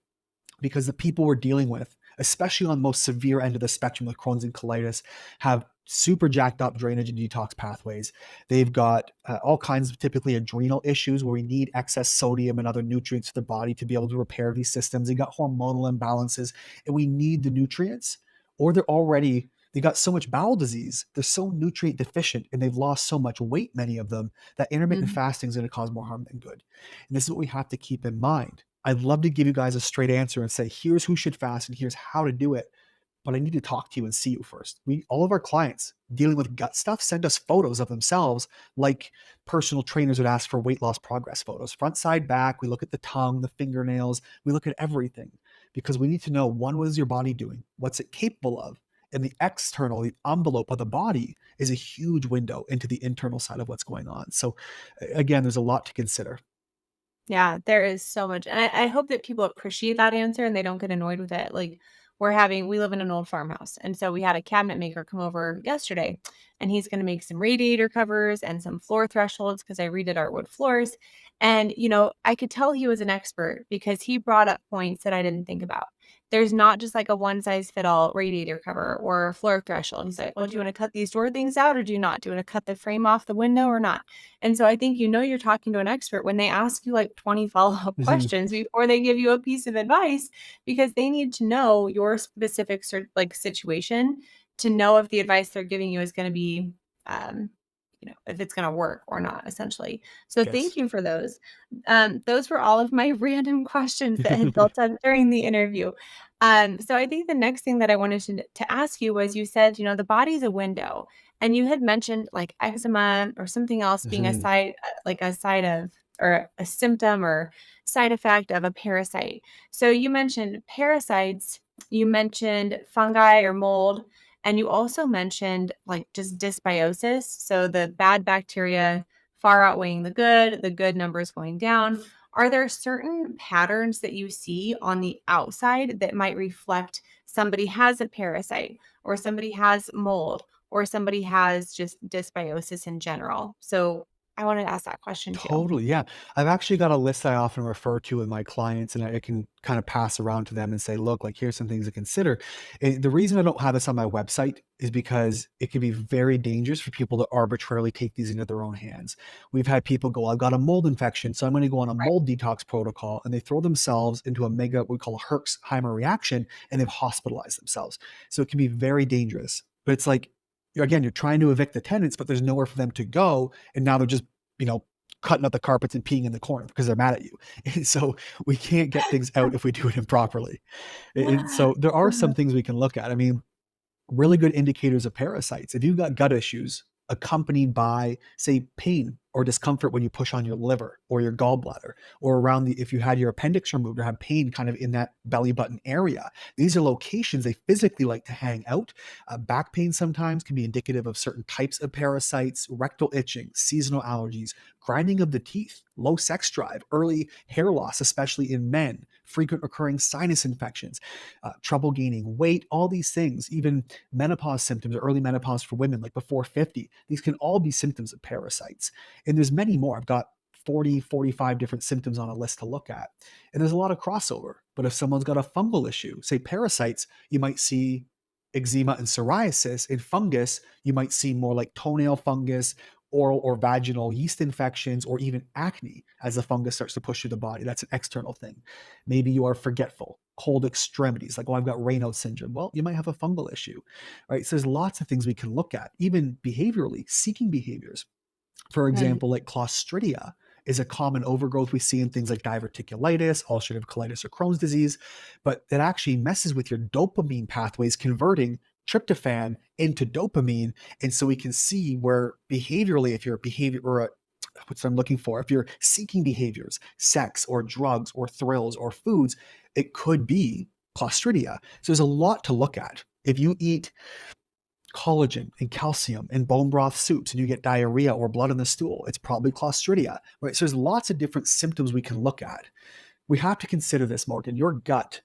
because the people we're dealing with especially on the most severe end of the spectrum with Crohn's and colitis, have super jacked up drainage and detox pathways. They've got all kinds of typically adrenal issues where we need excess sodium and other nutrients to the body to be able to repair these systems. They've got hormonal imbalances, and we need the nutrients, or they got so much bowel disease, they're so nutrient deficient, and they've lost so much weight, many of them, that intermittent Mhm. fasting is going to cause more harm than good. And this is what we have to keep in mind. I'd love to give you guys a straight answer and say, here's who should fast and here's how to do it. But I need to talk to you and see you first. All of our clients dealing with gut stuff send us photos of themselves, like personal trainers would ask for weight loss progress photos, front, side, back. We look at the tongue, the fingernails, we look at everything, because we need to know, one, what is your body doing? What's it capable of? And the external, the envelope of the body is a huge window into the internal side of what's going on. So again, there's a lot to consider. Yeah, there is so much. And I hope that people appreciate that answer and they don't get annoyed with it. Like we live in an old farmhouse. And so we had a cabinet maker come over yesterday and he's going to make some radiator covers and some floor thresholds because I redid our wood floors. And, I could tell he was an expert because he brought up points that I didn't think about. There's not just like a one size fit all radiator cover or a floor threshold. He's like, well, do you want to cut these door things out or do you not? Do you want to cut the frame off the window or not? And so I think you're talking to an expert when they ask you like 20 follow-up questions before they give you a piece of advice because they need to know your specific situation to know if the advice they're giving you is going to be um if it's going to work or not essentially. So thank Yes. you for those. Those were all of my random questions that had built up during the interview. So I think the next thing that I wanted to ask you was you said, the body's a window. And you had mentioned like eczema or something else being a side of or a symptom or side effect of a parasite. So you mentioned parasites, you mentioned fungi or mold, and you also mentioned like just dysbiosis. So the bad bacteria far outweighing the good numbers going down. Are there certain patterns that you see on the outside that might reflect somebody has a parasite or somebody has mold or somebody has just dysbiosis in general? So I wanted to ask that question too. Totally, yeah. I've actually got a list I often refer to with my clients, and I can kind of pass around to them and say, "Look, like, here's some things to consider." The reason I don't have this on my website is because it can be very dangerous for people to arbitrarily take these into their own hands. We've had people go, "I've got a mold infection, so I'm gonna go on a Right. mold detox protocol," and they throw themselves into a mega what we call a Herxheimer reaction, and they've hospitalized themselves. So it can be very dangerous. But it's like, again, you're trying to evict the tenants, but there's nowhere for them to go, and now they're just you know, cutting up the carpets and peeing in the corner because they're mad at you. And so we can't get things out if we do it improperly. And so there are some things we can look at. I mean, really good indicators of parasites. If you've got gut issues accompanied by, say, pain or discomfort when you push on your liver or your gallbladder, or around if you had your appendix removed or have pain kind of in that belly button area, these are locations they physically like to hang out. Back pain sometimes can be indicative of certain types of parasites, rectal itching, seasonal allergies, grinding of the teeth, low sex drive, early hair loss, especially in men, frequent recurring sinus infections, trouble gaining weight, all these things, even menopause symptoms or early menopause for women, like before 50. These can all be symptoms of parasites. And there's many more. I've got 40, 45 different symptoms on a list to look at. And there's a lot of crossover. But if someone's got a fungal issue, say parasites, you might see eczema and psoriasis. In fungus, you might see more like toenail fungus, oral or vaginal yeast infections, or even acne as the fungus starts to push through the body. That's an external thing. Maybe you are forgetful, cold extremities, like, oh, I've got Raynaud's syndrome. Well, you might have a fungal issue, right? So there's lots of things we can look at, even behaviorally, seeking behaviors. For Right. example, like Clostridia is a common overgrowth we see in things like diverticulitis, ulcerative colitis, or Crohn's disease, but that actually messes with your dopamine pathways, converting tryptophan into dopamine. And so we can see where behaviorally, if you're a behavior or what's I'm looking for, if you're seeking behaviors, sex or drugs or thrills or foods, it could be Clostridia. So there's a lot to look at. If you eat collagen and calcium in bone broth soups and you get diarrhea or blood in the stool, it's probably Clostridia, right? So there's lots of different symptoms we can look at. We have to consider this, Morgan. Your gut,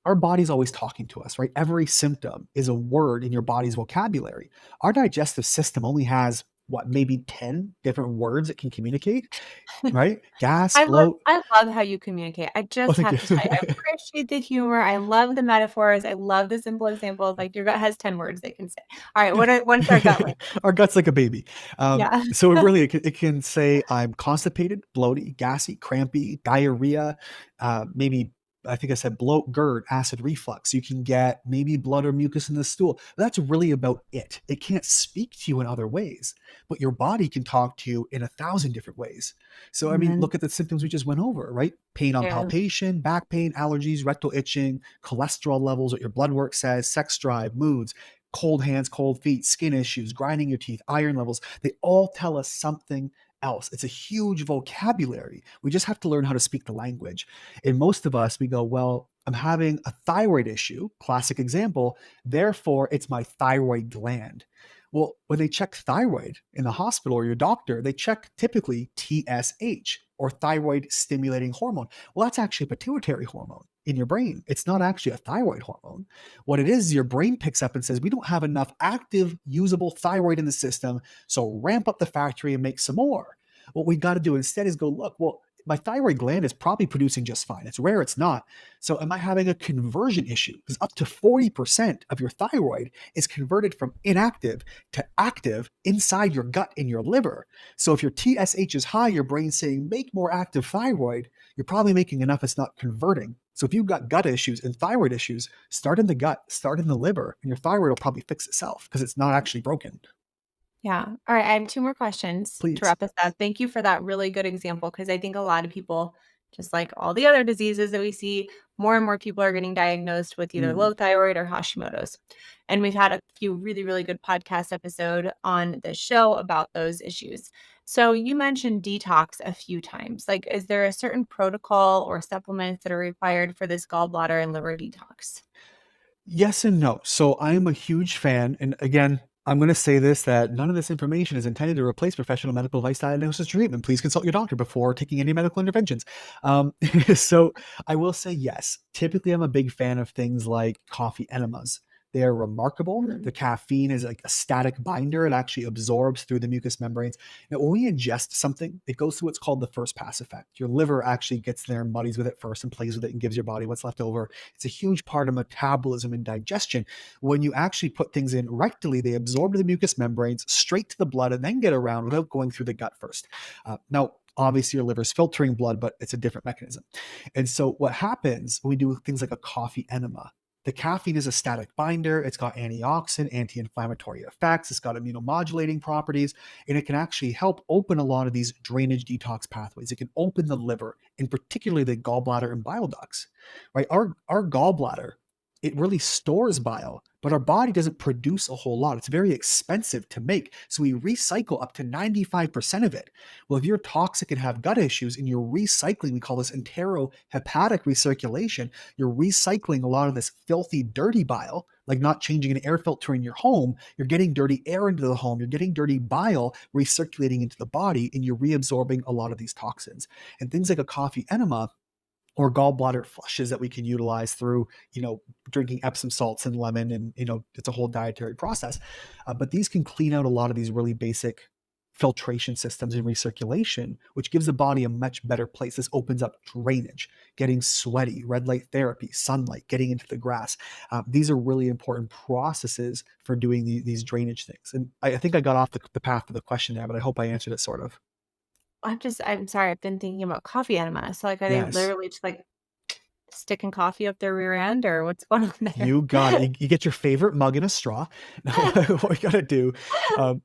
our body's always talking to us, right? Every symptom is a word in your body's vocabulary. Our digestive system only has what, maybe 10 different words it can communicate, right? Gas, bloat. I love how you communicate. I Oh, just thank have you. to tell you, I appreciate the humor. I love the metaphors. I love the simple examples. Like your gut has 10 words they can say. All right, what's our gut like? Our gut's like a baby. Yeah. So it can say I'm constipated, bloated, gassy, crampy, diarrhea, maybe I think I said bloat, GERD, acid reflux. You can get maybe blood or mucus in the stool. That's really about it. It can't speak to you in other ways, but your body can talk to you in 1,000 different ways. So, I mean, Mhm. look at the symptoms we just went over, right? Pain on Yeah. palpation, back pain, allergies, rectal itching, cholesterol levels, what your blood work says, sex drive, moods, cold hands, cold feet, skin issues, grinding your teeth, iron levels. They all tell us something else. It's a huge vocabulary. We just have to learn how to speak the language. And most of us, we go, well, I'm having a thyroid issue, classic example. Therefore, it's my thyroid gland. Well, when they check thyroid in the hospital or your doctor, they check typically TSH or thyroid stimulating hormone. Well, that's actually a pituitary hormone in your brain. It's not actually a thyroid hormone. What it is, your brain picks up and says, we don't have enough active, usable thyroid in the system, so ramp up the factory and make some more. What we got to do instead is go, look, well, my thyroid gland is probably producing just fine. It's rare, it's not. So, am I having a conversion issue? Because up to 40% of your thyroid is converted from inactive to active inside your gut in your liver. So, if your TSH is high, your brain's saying, make more active thyroid, you're probably making enough, it's not converting. So if you've got gut issues and thyroid issues, start in the gut, start in the liver, and your thyroid will probably fix itself because it's not actually broken. Yeah. All right. I have two more questions to Please. wrap us up. Thank you for that really good example because I think a lot of people, just like all the other diseases that we see, more and more people are getting diagnosed with either Mm. low thyroid or Hashimoto's. And we've had a few really, really good podcast episode on the show about those issues. So you mentioned detox a few times. Like, is there a certain protocol or supplements that are required for this gallbladder and liver detox? Yes and no. So I am a huge fan, and again, I'm going to say this that none of this information is intended to replace professional medical advice, diagnosis, or treatment. Please consult your doctor before taking any medical interventions. Um, so I will say yes. Typically, I'm a big fan of things like coffee enemas. They are remarkable. Mhm. The caffeine is like a static binder. It actually absorbs through the mucous membranes. Now, when we ingest something, it goes through what's called the first pass effect. Your liver actually gets there and muddies with it first and plays with it and gives your body what's left over. It's a huge part of metabolism and digestion. When you actually put things in rectally, they absorb to the mucous membranes, straight to the blood, and then get around without going through the gut first. Now, obviously, your liver's filtering blood, but it's a different mechanism. And so, what happens when we do things like a coffee enema? The caffeine is a static binder. It's got antioxidant, anti inflammatory effects. It's got immunomodulating properties, and it can actually help open a lot of these drainage detox pathways. It can open the liver, and particularly the gallbladder and bile ducts, right? Our gallbladder, it really stores bile, but our body doesn't produce a whole lot. It's very expensive to make. So we recycle up to 95% of it. Well, if you're toxic and have gut issues and you're recycling, we call this enterohepatic recirculation, you're recycling a lot of this filthy, dirty bile, like not changing an air filter in your home. You're getting dirty air into the home. You're getting dirty bile recirculating into the body, and you're reabsorbing a lot of these toxins. And things like a coffee enema or gallbladder flushes that we can utilize through, drinking Epsom salts and lemon, and it's a whole dietary process. But these can clean out a lot of these really basic filtration systems and recirculation, which gives the body a much better place. This opens up drainage, getting sweaty, red light therapy, sunlight, getting into the grass. These are really important processes for doing these drainage things. And I think I got off the path of the question there, but I hope I answered it sort of. I'm sorry. I've been thinking about coffee enema. So, like, are they Yes. literally just like sticking coffee up their rear end or what's going on there? You got it. You get your favorite mug and a straw. Now, what you gotta do,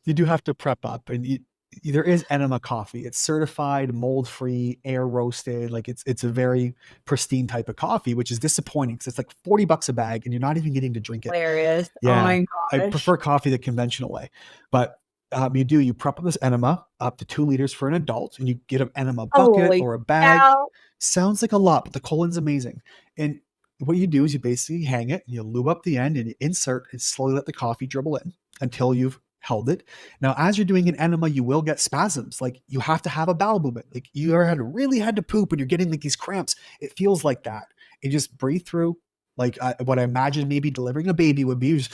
you do have to prep up, and there is enema coffee. It's certified, mold-free, air roasted. Like it's a very pristine type of coffee, which is disappointing because it's like $40 a bag, and you're not even getting to drink it. Hilarious. Oh Yeah, my I gosh. prefer coffee the conventional way, but you prep up this enema up to 2 liters for an adult, and you get an enema bucket Holy or a bag. cow. Sounds like a lot, but the colon's amazing. And what you do is you basically hang it, and you lube up the end, and you insert and slowly let the coffee dribble in until you've held it. Now, as you're doing an enema, you will get spasms. Like you have to have a bowel movement. Like you really had to poop, and you're getting like these cramps. It feels like that. You just breathe through, What I imagine maybe delivering a baby would be,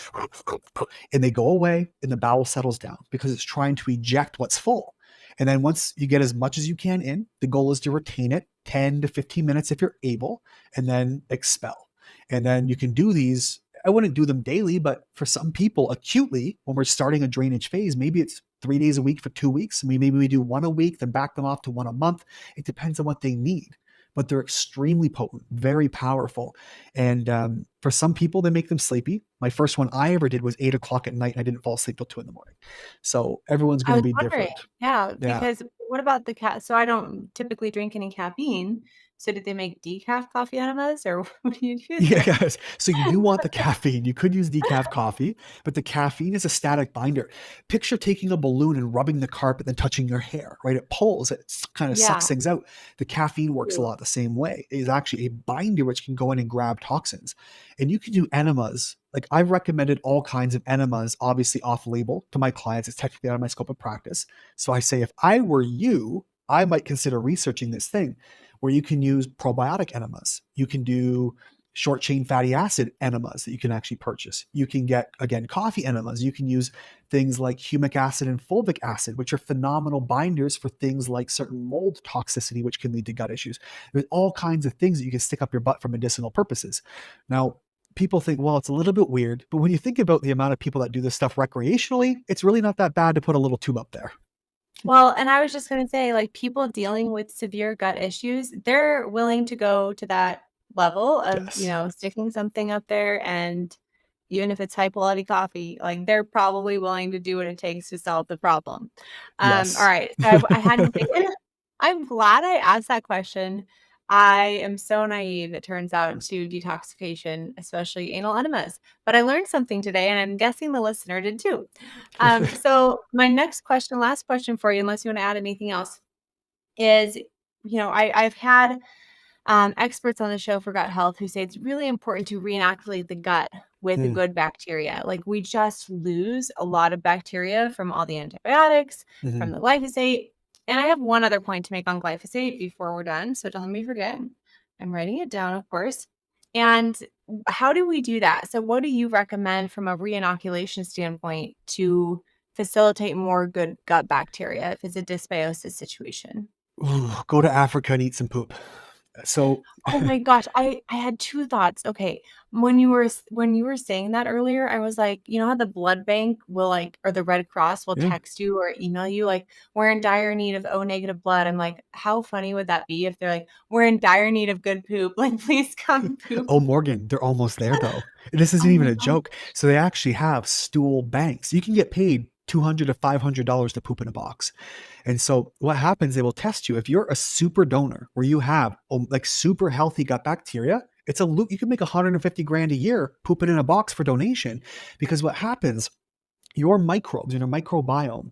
and they go away and the bowel settles down because it's trying to eject what's full. And then once you get as much as you can in, the goal is to retain it 10 to 15 minutes if you're able, and then expel. And then you can do these. I wouldn't do them daily, but for some people acutely, when we're starting a drainage phase, maybe it's 3 days a week for 2 weeks. Maybe we do one a week, then back them off to one a month. It depends on what they need, but they're extremely potent, very powerful. And for some people, they make them sleepy. My first one I ever did was 8 o'clock at night. And I didn't fall asleep till 2 in the morning. So everyone's I going to was be wondering, different. yeah, Yeah. because what about the cat? So I don't typically drink any caffeine. So did they make decaf coffee enemas, or what do you do Yeah, there? guys. So you do want the caffeine. You could use decaf coffee, but the caffeine is a static binder. Picture taking a balloon and rubbing the carpet, then touching your hair, right? It pulls, it kind of sucks Yeah. things out. The caffeine works a Ew. lot the same way. It is actually a binder which can go in and grab toxins. And you can do enemas. Like I've recommended all kinds of enemas, obviously off label to my clients. It's technically out of my scope of practice. So I say, if I were you, I might consider researching this thing where you can use probiotic enemas. You can do short chain fatty acid enemas that you can actually purchase. You can get, again, coffee enemas. You can use things like humic acid and fulvic acid, which are phenomenal binders for things like certain mold toxicity, which can lead to gut issues. There's all kinds of things that you can stick up your butt for medicinal purposes. Now, people think, well, it's a little bit weird, but when you think about the amount of people that do this stuff recreationally, it's really not that bad to put a little tube up there. Well, and I was just gonna say, like, people dealing with severe gut issues, they're willing to go to that level of, Yes. sticking something up there, and even if it's high quality coffee, like, they're probably willing to do what it takes to solve the problem. Yes. Alright, so I hadn't taken I'm glad I asked that question. I am so naive, it turns out, to detoxification, especially anal enemas, but I learned something today, and I'm guessing the listener did too. So my next question, last question for you, unless you want to add anything else, is, I've had experts on the show for gut health who say it's really important to reinoculate the gut with Mm, good bacteria. Like we just lose a lot of bacteria from all the antibiotics, from mhm. the glyphosate. And I have one other point to make on glyphosate before we're done. So don't let me forget. I'm writing it down, of course. And how do we do that? So, what do you recommend from a reinoculation standpoint to facilitate more good gut bacteria if it's a dysbiosis situation? Ooh, go to Africa and eat some poop. So, Oh my gosh, I had 2 thoughts. Okay, when you were saying that earlier, I was like, you know how the blood bank will, like, or the Red Cross will yeah. text you or email you, like, "We're in dire need of O negative blood." I'm like, how funny would that be if they're like, "We're in dire need of good poop, like, please come poop." Oh, Morgan, they're almost there though. This isn't Oh even my a god. joke. So they actually have stool banks. You can get paid $200 to $500 to poop in a box. And so what happens, they will test you. If you're a super donor where you have like super healthy gut bacteria, it's a loop. You can make 150 grand a year pooping in a box for donation, because what happens, your microbes, microbiome,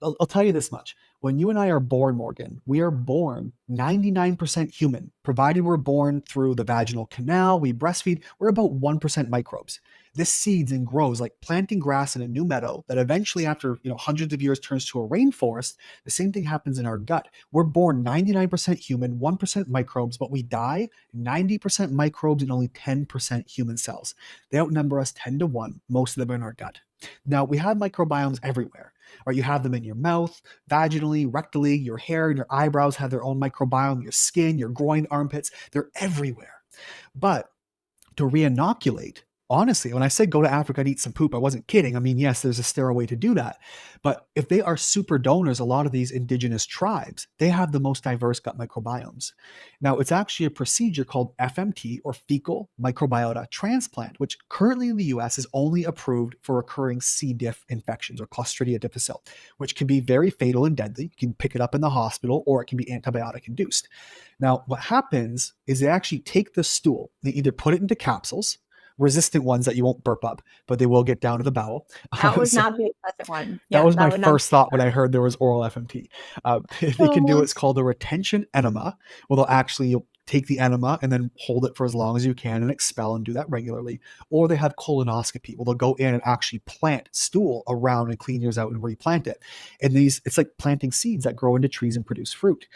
I'll tell you this much. When you and I are born, Morgan, we are born 99% human. Provided we're born through the vaginal canal, we breastfeed, we're about 1% microbes. This seeds and grows like planting grass in a new meadow that eventually, after hundreds of years, turns to a rainforest. The same thing happens in our gut. We're born 99% human, 1% microbes, but we die 90% microbes and only 10% human cells. They outnumber us 10 to 1. Most of them are in our gut. Now, we have microbiomes everywhere. Or you have them in your mouth, vaginally, rectally, your hair and your eyebrows have their own microbiome, your skin, your groin, armpits, they're everywhere. But to reinoculate, honestly, when I said go to Africa and eat some poop, I wasn't kidding. I mean, yes, there's a sterile way to do that. But if they are super donors, a lot of these indigenous tribes, they have the most diverse gut microbiomes. Now, it's actually a procedure called FMT, or fecal microbiota transplant, which currently in the US is only approved for recurring C. diff infections, or Clostridia difficile, which can be very fatal and deadly. You can pick it up in the hospital, or it can be antibiotic induced. Now, what happens is they actually take the stool, they either put it into capsules, resistant ones that you won't burp up, but they will get down to the bowel. That would So not be a pleasant one. that Yeah, was that my would not be first thought when I heard there was oral FMT. They can do Oh. what's called a retention enema, where they'll actually you'll take the enema and then hold it for as long as you can and expel, and do that regularly. Or they have colonoscopy, where they'll go in and actually plant stool around and clean yours out and replant it. And it's like planting seeds that grow into trees and produce fruit.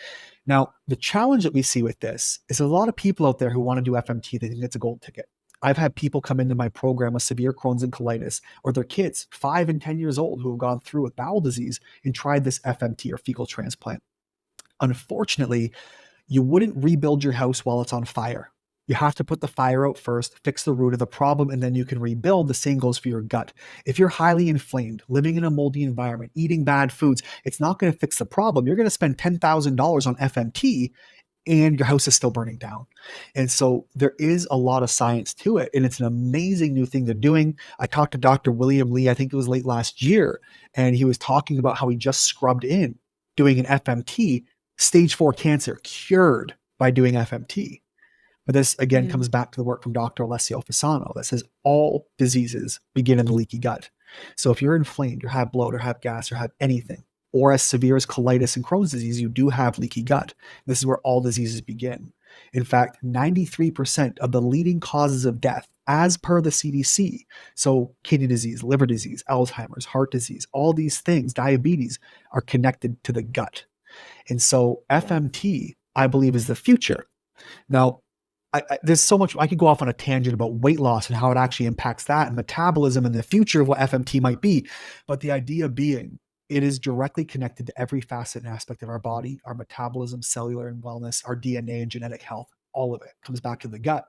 Now, the challenge that we see with this is a lot of people out there who want to do FMT, they think it's a gold ticket. I've had people come into my program with severe Crohn's and colitis, or their kids, 5 and 10 years old, who have gone through with bowel disease and tried this FMT or fecal transplant. Unfortunately, you wouldn't rebuild your house while it's on fire. You have to put the fire out first, fix the root of the problem, and then you can rebuild. The same goes for your gut. If you're highly inflamed, living in a moldy environment, eating bad foods, it's not going to fix the problem. You're going to spend $10,000 on FMT and your house is still burning down. And so there is a lot of science to it, and it's an amazing new thing they're doing. I talked to Dr. William Lee, I think it was late last year, and he was talking about how he just scrubbed in doing an FMT, stage 4 cancer cured by doing FMT. But this again Mm. comes back to the work from Dr. Alessio Fasano that says all diseases begin in the leaky gut. So if you're inflamed, or have bloat, or have gas, or have anything, or as severe as colitis and Crohn's disease, you do have leaky gut. This is where all diseases begin. In fact, 93% of the leading causes of death, as per the CDC, so kidney disease, liver disease, Alzheimer's, heart disease, all these things, diabetes, are connected to the gut. And so Yeah. FMT, I believe, is the future. Now, there's so much I could go off on a tangent about weight loss and how it actually impacts that and metabolism and the future of what FMT might be. But the idea being, it is directly connected to every facet and aspect of our body, our metabolism, cellular and wellness, our DNA and genetic health. All of it comes back to the gut.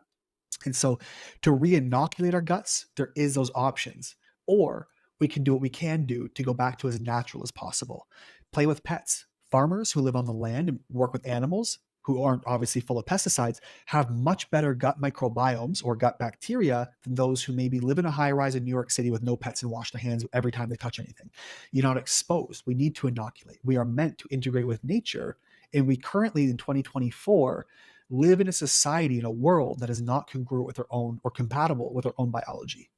And so to re-inoculate our guts, there is those options. Or we can do what we can do to go back to as natural as possible. Play with pets. Farmers who live on the land and work with animals who aren't obviously full of pesticides have much better gut microbiomes or gut bacteria than those who maybe live in a high rise in New York City with no pets and wash their hands every time they touch anything. You're not exposed. We need to inoculate. We are meant to integrate with nature. And we currently in 2024 live in a society, in a world that is not congruent with our own or compatible with our own biology.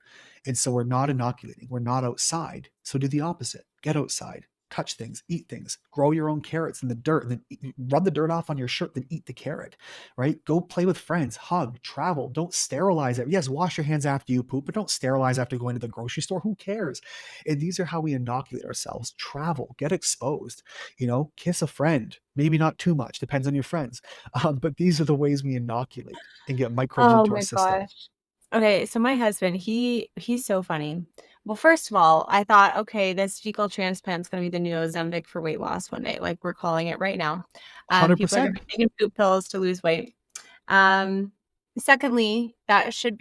And so we're not inoculating, we're not outside. So do the opposite. Get outside, touch things, eat things, grow your own carrots in the dirt, and then rub the dirt off on your shirt, then eat the carrot, right? Go play with friends, hug, travel. Don't sterilize it. Yes, wash your hands after you poop, but don't sterilize after going to the grocery store. Who cares? And these are how we inoculate ourselves. Travel, get exposed, kiss a friend. Maybe not too much, depends on your friends. But these are the ways we inoculate and get microbes Oh into our my system. gosh. Okay, so my husband, he's so funny. Well, first of all, I thought, okay, this fecal transplant's gonna be the new Ozempic for weight loss one day. Like we're calling it right now. People are gonna 100%. be taking poop pills to lose weight. Um, Secondly, I should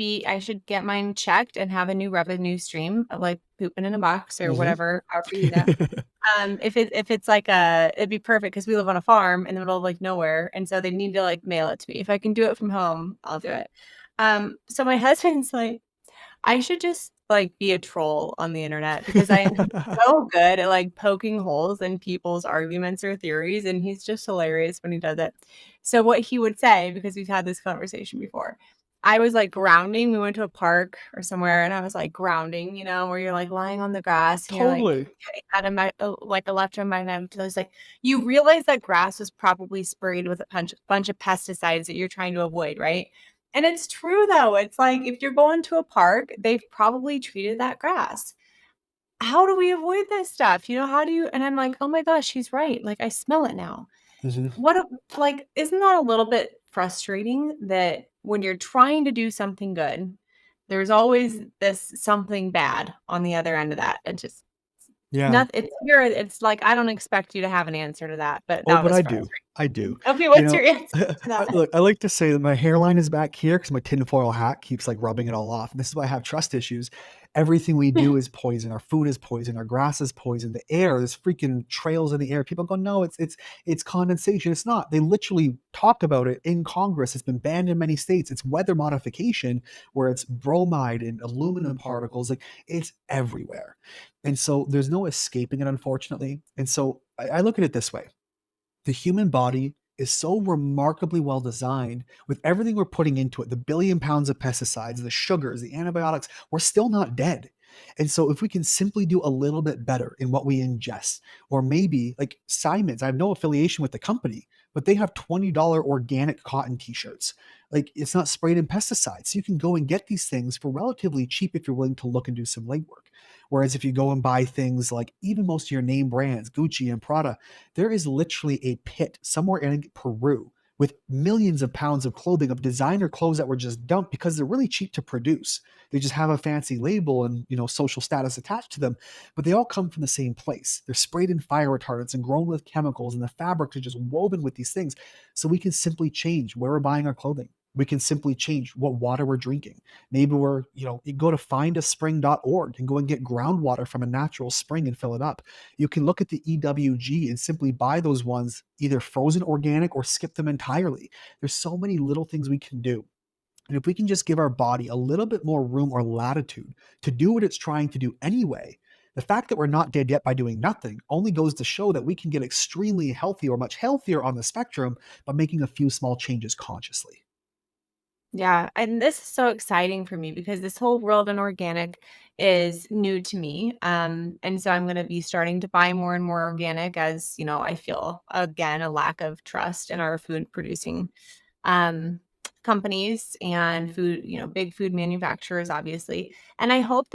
get mine checked and have a new revenue stream of like pooping in a box or Hmm. whatever, however you do that. If it's like it'd be perfect because we live on a farm in the middle of like nowhere, and so they need to like mail it to me. If I can do it from home, I'll do it. So my husband's like, I should just like be a troll on the internet because I am so good at like poking holes in people's arguments or theories, and he's just hilarious when he does it. So what he would say, because we've had this conversation before, I was like grounding. We went to a park or somewhere, and I was like grounding, where you're like lying on the grass and you're like Totally. getting out of my like electromagnetic. I was like, you realize that grass was probably sprayed with a bunch of pesticides that you're trying to avoid, right? And it's true though. It's like if you're going to a park, they've probably treated that grass. How do we avoid this stuff? How do you and I'm like, "Oh my gosh, she's right. Like I smell it now." Mhm. What a like isn't that a little bit frustrating that when you're trying to do something good, there's always this something bad on the other end of that. It just Yeah. nothing it's like I don't expect you to have an answer to that, but Oh, that but was I do. frustrating. I do. Okay, You what's know, your answer to that? look, I like to say that my hairline is back here because my tinfoil hat keeps like rubbing it all off. And this is why I have trust issues. Everything we do is poison. Our food is poison. Our grass is poison. The air, there's freaking trails in the air. People go, no, it's condensation. It's not. They literally talked about it in Congress. It's been banned in many states. It's weather modification where it's bromide and aluminum particles. Like it's everywhere. And so there's no escaping it, unfortunately. And so I look at it this way: the human body is so remarkably well designed with everything we're putting into it, the billion pounds of pesticides, the sugars, the antibiotics, we're still not dead. And so if we can simply do a little bit better in what we ingest, or maybe like Simon's, I have no affiliation with the company, but they have $20 organic cotton t-shirts. Like it's not sprayed in pesticides. So you can go and get these things for relatively cheap if you're willing to look and do some legwork. Whereas if you go and buy things like even most of your name brands, Gucci and Prada, there is literally a pit somewhere in Peru with millions of pounds of clothing, of designer clothes that were just dumped because they're really cheap to produce. They just have a fancy label and, social status attached to them, but they all come from the same place. They're sprayed in fire retardants and grown with chemicals, and the fabrics are just woven with these things. So we can simply change where we're buying our clothing. We can simply change what water we're drinking. Maybe you go to findaspring.org and go and get groundwater from a natural spring and fill it up. You can look at the EWG and simply buy those ones, either frozen organic or skip them entirely. There's so many little things we can do. And if we can just give our body a little bit more room or latitude to do what it's trying to do anyway, the fact that we're not dead yet by doing nothing only goes to show that we can get extremely healthy or much healthier on the spectrum by making a few small changes consciously. Yeah, and this is so exciting for me because this whole world in organic is new to me. And so I'm going to be starting to buy more and more organic as, I feel again a lack of trust in our food producing um, companies and food, big food manufacturers, obviously. And I hope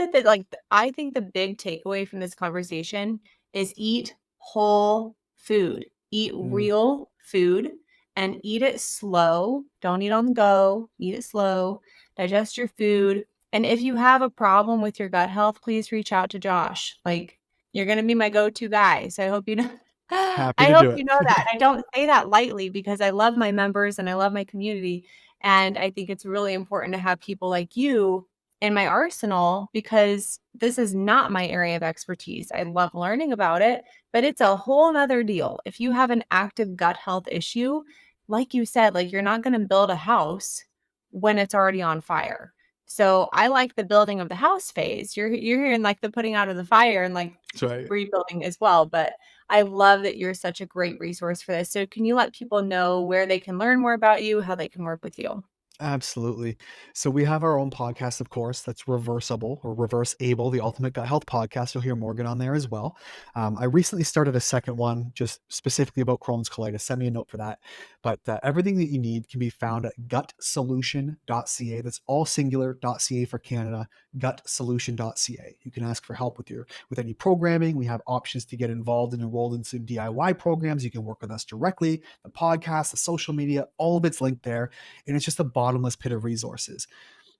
I think the big takeaway from this conversation is eat whole food, eat Mm, real food, and eat it slow. Don't eat on the go, eat it slow, digest your food. And if you have a problem with your gut health, please reach out to Josh. Like, you're going to be my go-to guy. So I hope you know. happy I to hope do you know it. that. I don't say that lightly because I love my members and I love my community. And I think it's really important to have people like you in my arsenal because this is not my area of expertise. I love learning about it, but it's a whole nother deal. If you have an active gut health issue, like you said, like you're not going to build a house when it's already on fire. So I like the building of the house phase. You're hearing like the putting out of the fire and like That's right. rebuilding as well. But I love that you're such a great resource for this. So can you let people know where they can learn more about you, how they can work with you? Absolutely. So we have our own podcast, of course, that's reversible or reverse able, the ultimate gut health podcast. You'll hear Morgan on there as well. I recently started a second one just specifically about Crohn's colitis. Send me a note for that. But everything that you need can be found at gutsolution.ca. That's all singular.ca for Canada, gutsolution.ca. You can ask for help with any programming. We have options to get involved and enrolled in some DIY programs. You can work with us directly. The podcast, the social media, all of it's linked there, and it's just a bottomless pit of resources.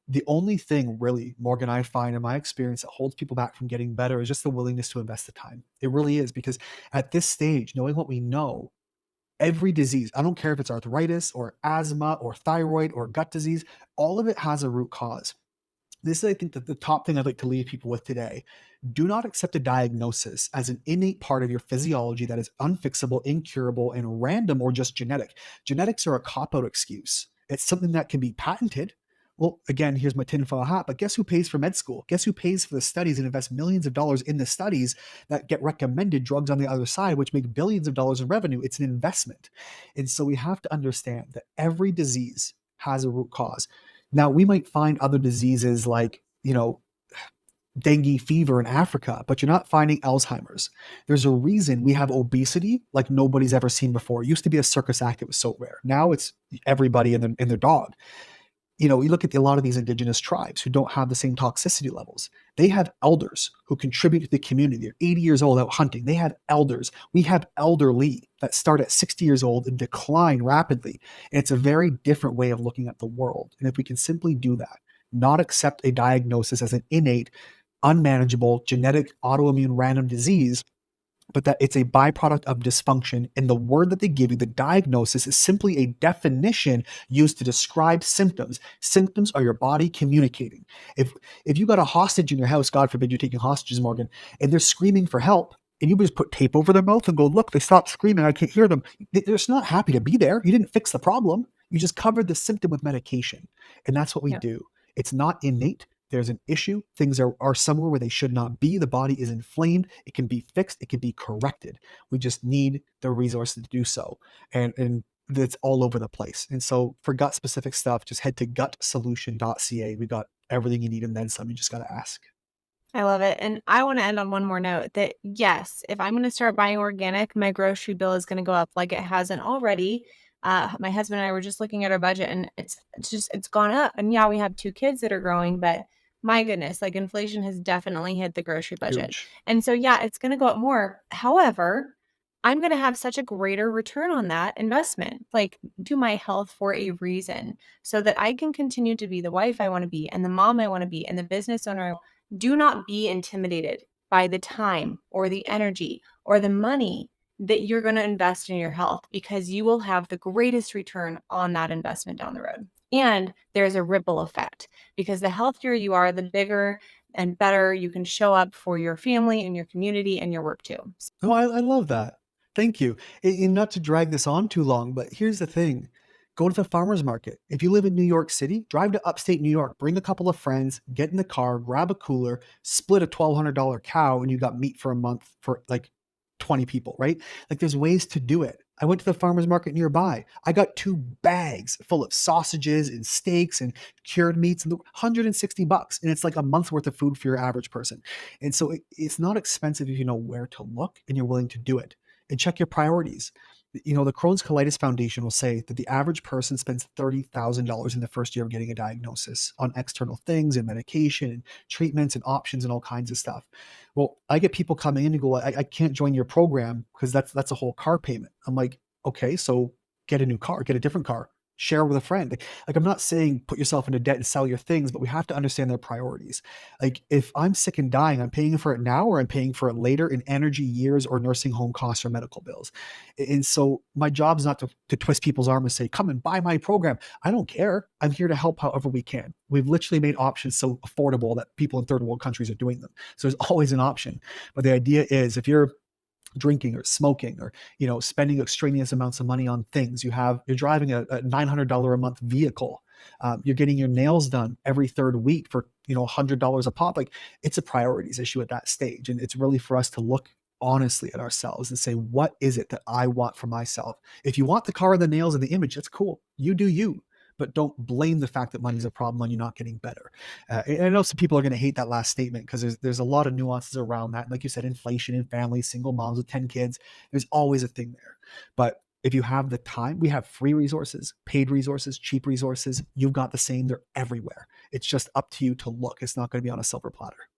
The only thing really, Morgan, I find in my experience that holds people back from getting better is just the willingness to invest the time. It really is, because at this stage, knowing what we know, every disease, I don't care if it's arthritis or asthma or thyroid or gut disease, all of it has a root cause. This is, I think, the top thing I'd like to leave people with today. Do not accept a diagnosis as an innate part of your physiology that is unfixable, incurable, and random or just genetic. Genetics are a cop out excuse. It's something that can be patented. Well, again, here's my tinfoil hat, but guess who pays for med school? Guess who pays for the studies and invests millions of dollars in the studies that get recommended drugs on the other side, which make billions of dollars in revenue? It's an investment. And so we have to understand that every disease has a root cause. Now, we might find other diseases like, dengue fever in Africa, but you're not finding Alzheimer's. There's a reason we have obesity like nobody's ever seen before. It used to be a circus act, it was so rare. Now it's everybody and their dog. You look at a lot of these indigenous tribes who don't have the same toxicity levels. They have elders who contribute to the community. They're 80 years old out hunting. They have elders. We have elderly that start at 60 years old and decline rapidly. And it's a very different way of looking at the world. And if we can simply do that, not accept a diagnosis as an innate, unmanageable, genetic, autoimmune, random disease, but that it's a byproduct of dysfunction. And the word that they give you, the diagnosis, is simply a definition used to describe symptoms. Symptoms are your body communicating. If you got a hostage in your house, God forbid you're taking hostages, Morgan, and they're screaming for help, and you just put tape over their mouth and go, look, they stopped screaming, I can't hear them. They're just not happy to be there. You didn't fix the problem. You just covered the symptom with medication. And that's what we Yeah. do. It's not innate. There's an issue. Things are somewhere where they should not be. The body is inflamed. It can be fixed. It can be corrected. We just need the resources to do so. And it's all over the place. And so for gut specific stuff, just head to gutsolution.ca. We got everything you need and then some. You just got to ask. I love it. And I want to end on one more note that yes, if I'm going to start buying organic, my grocery bill is going to go up like it hasn't already. My husband and I were just looking at our budget and it's gone up. And yeah, we have two kids that are growing, but my goodness, like inflation has definitely hit the grocery budget. Huge. And so, yeah, it's going to go up more. However, I'm going to have such a greater return on that investment, like to my health for a reason, so that I can continue to be the wife I want to be and the mom I want to be and the business owner. Do not be intimidated by the time or the energy or the money that you're going to invest in your health, because you will have the greatest return on that investment down the road. And there's a ripple effect, because the healthier you are, the bigger and better you can show up for your family and your community and your work too. Oh, I love that. Thank you. And not to drag this on too long, but here's the thing. Go to the farmer's market. If you live in New York City, drive to upstate New York, bring a couple of friends, get in the car, grab a cooler, split a $1,200 cow, and you got meat for a month for like 20 people, right? Like there's ways to do it. I went to the farmer's market nearby. I got 2 bags full of sausages and steaks and cured meats and $160. And it's like a month's worth of food for your average person. And so it's not expensive if you know where to look and you're willing to do it. And check your priorities. The Crohn's Colitis Foundation will say that the average person spends $30,000 in the first year of getting a diagnosis on external things and medication and treatments and options and all kinds of stuff. Well, I get people coming in and go, I can't join your program because that's a whole car payment. I'm like, okay, so get a new car, get a different car, share with a friend. Like I'm not saying put yourself into debt and sell your things, but we have to understand their priorities. Like if I'm sick and dying, I'm paying for it now or I'm paying for it later in energy, years, or nursing home costs or medical bills. And so my job is not to twist people's arm and say, come and buy my program. I don't care. I'm here to help however we can. We've literally made options so affordable that people in third world countries are doing them. So there's always an option. But the idea is if you're drinking or smoking or spending extraneous amounts of money on things, you're driving a $900 a month vehicle, you're getting your nails done every third week for $100 a pop, like it's a priorities issue at that stage. And it's really for us to look honestly at ourselves and say, what is it that I want for myself? If you want the car and the nails and the image, that's cool, you do you, but don't blame the fact that money's a problem on you not getting better. And I know some people are going to hate that last statement because there's a lot of nuances around that. Like you said, inflation in families, single moms with 10 kids, there's always a thing there. But if you have the time, we have free resources, paid resources, cheap resources. You've got the same. They're everywhere. It's just up to you to look. It's not going to be on a silver platter.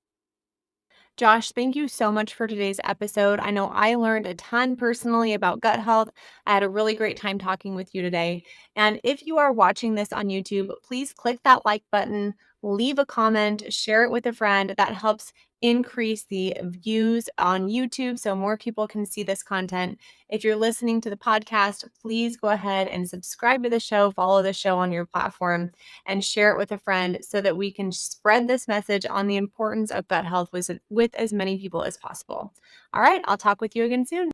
Josh, thank you so much for today's episode. I know I learned a ton personally about gut health. I had a really great time talking with you today. And if you are watching this on YouTube, please click that like button, leave a comment, share it with a friend. That helps increase the views on YouTube so more people can see this content. If you're listening to the podcast, please go ahead and subscribe to the show, follow the show on your platform, and share it with a friend so that we can spread this message on the importance of gut health with as many people as possible. All right, I'll talk with you again soon.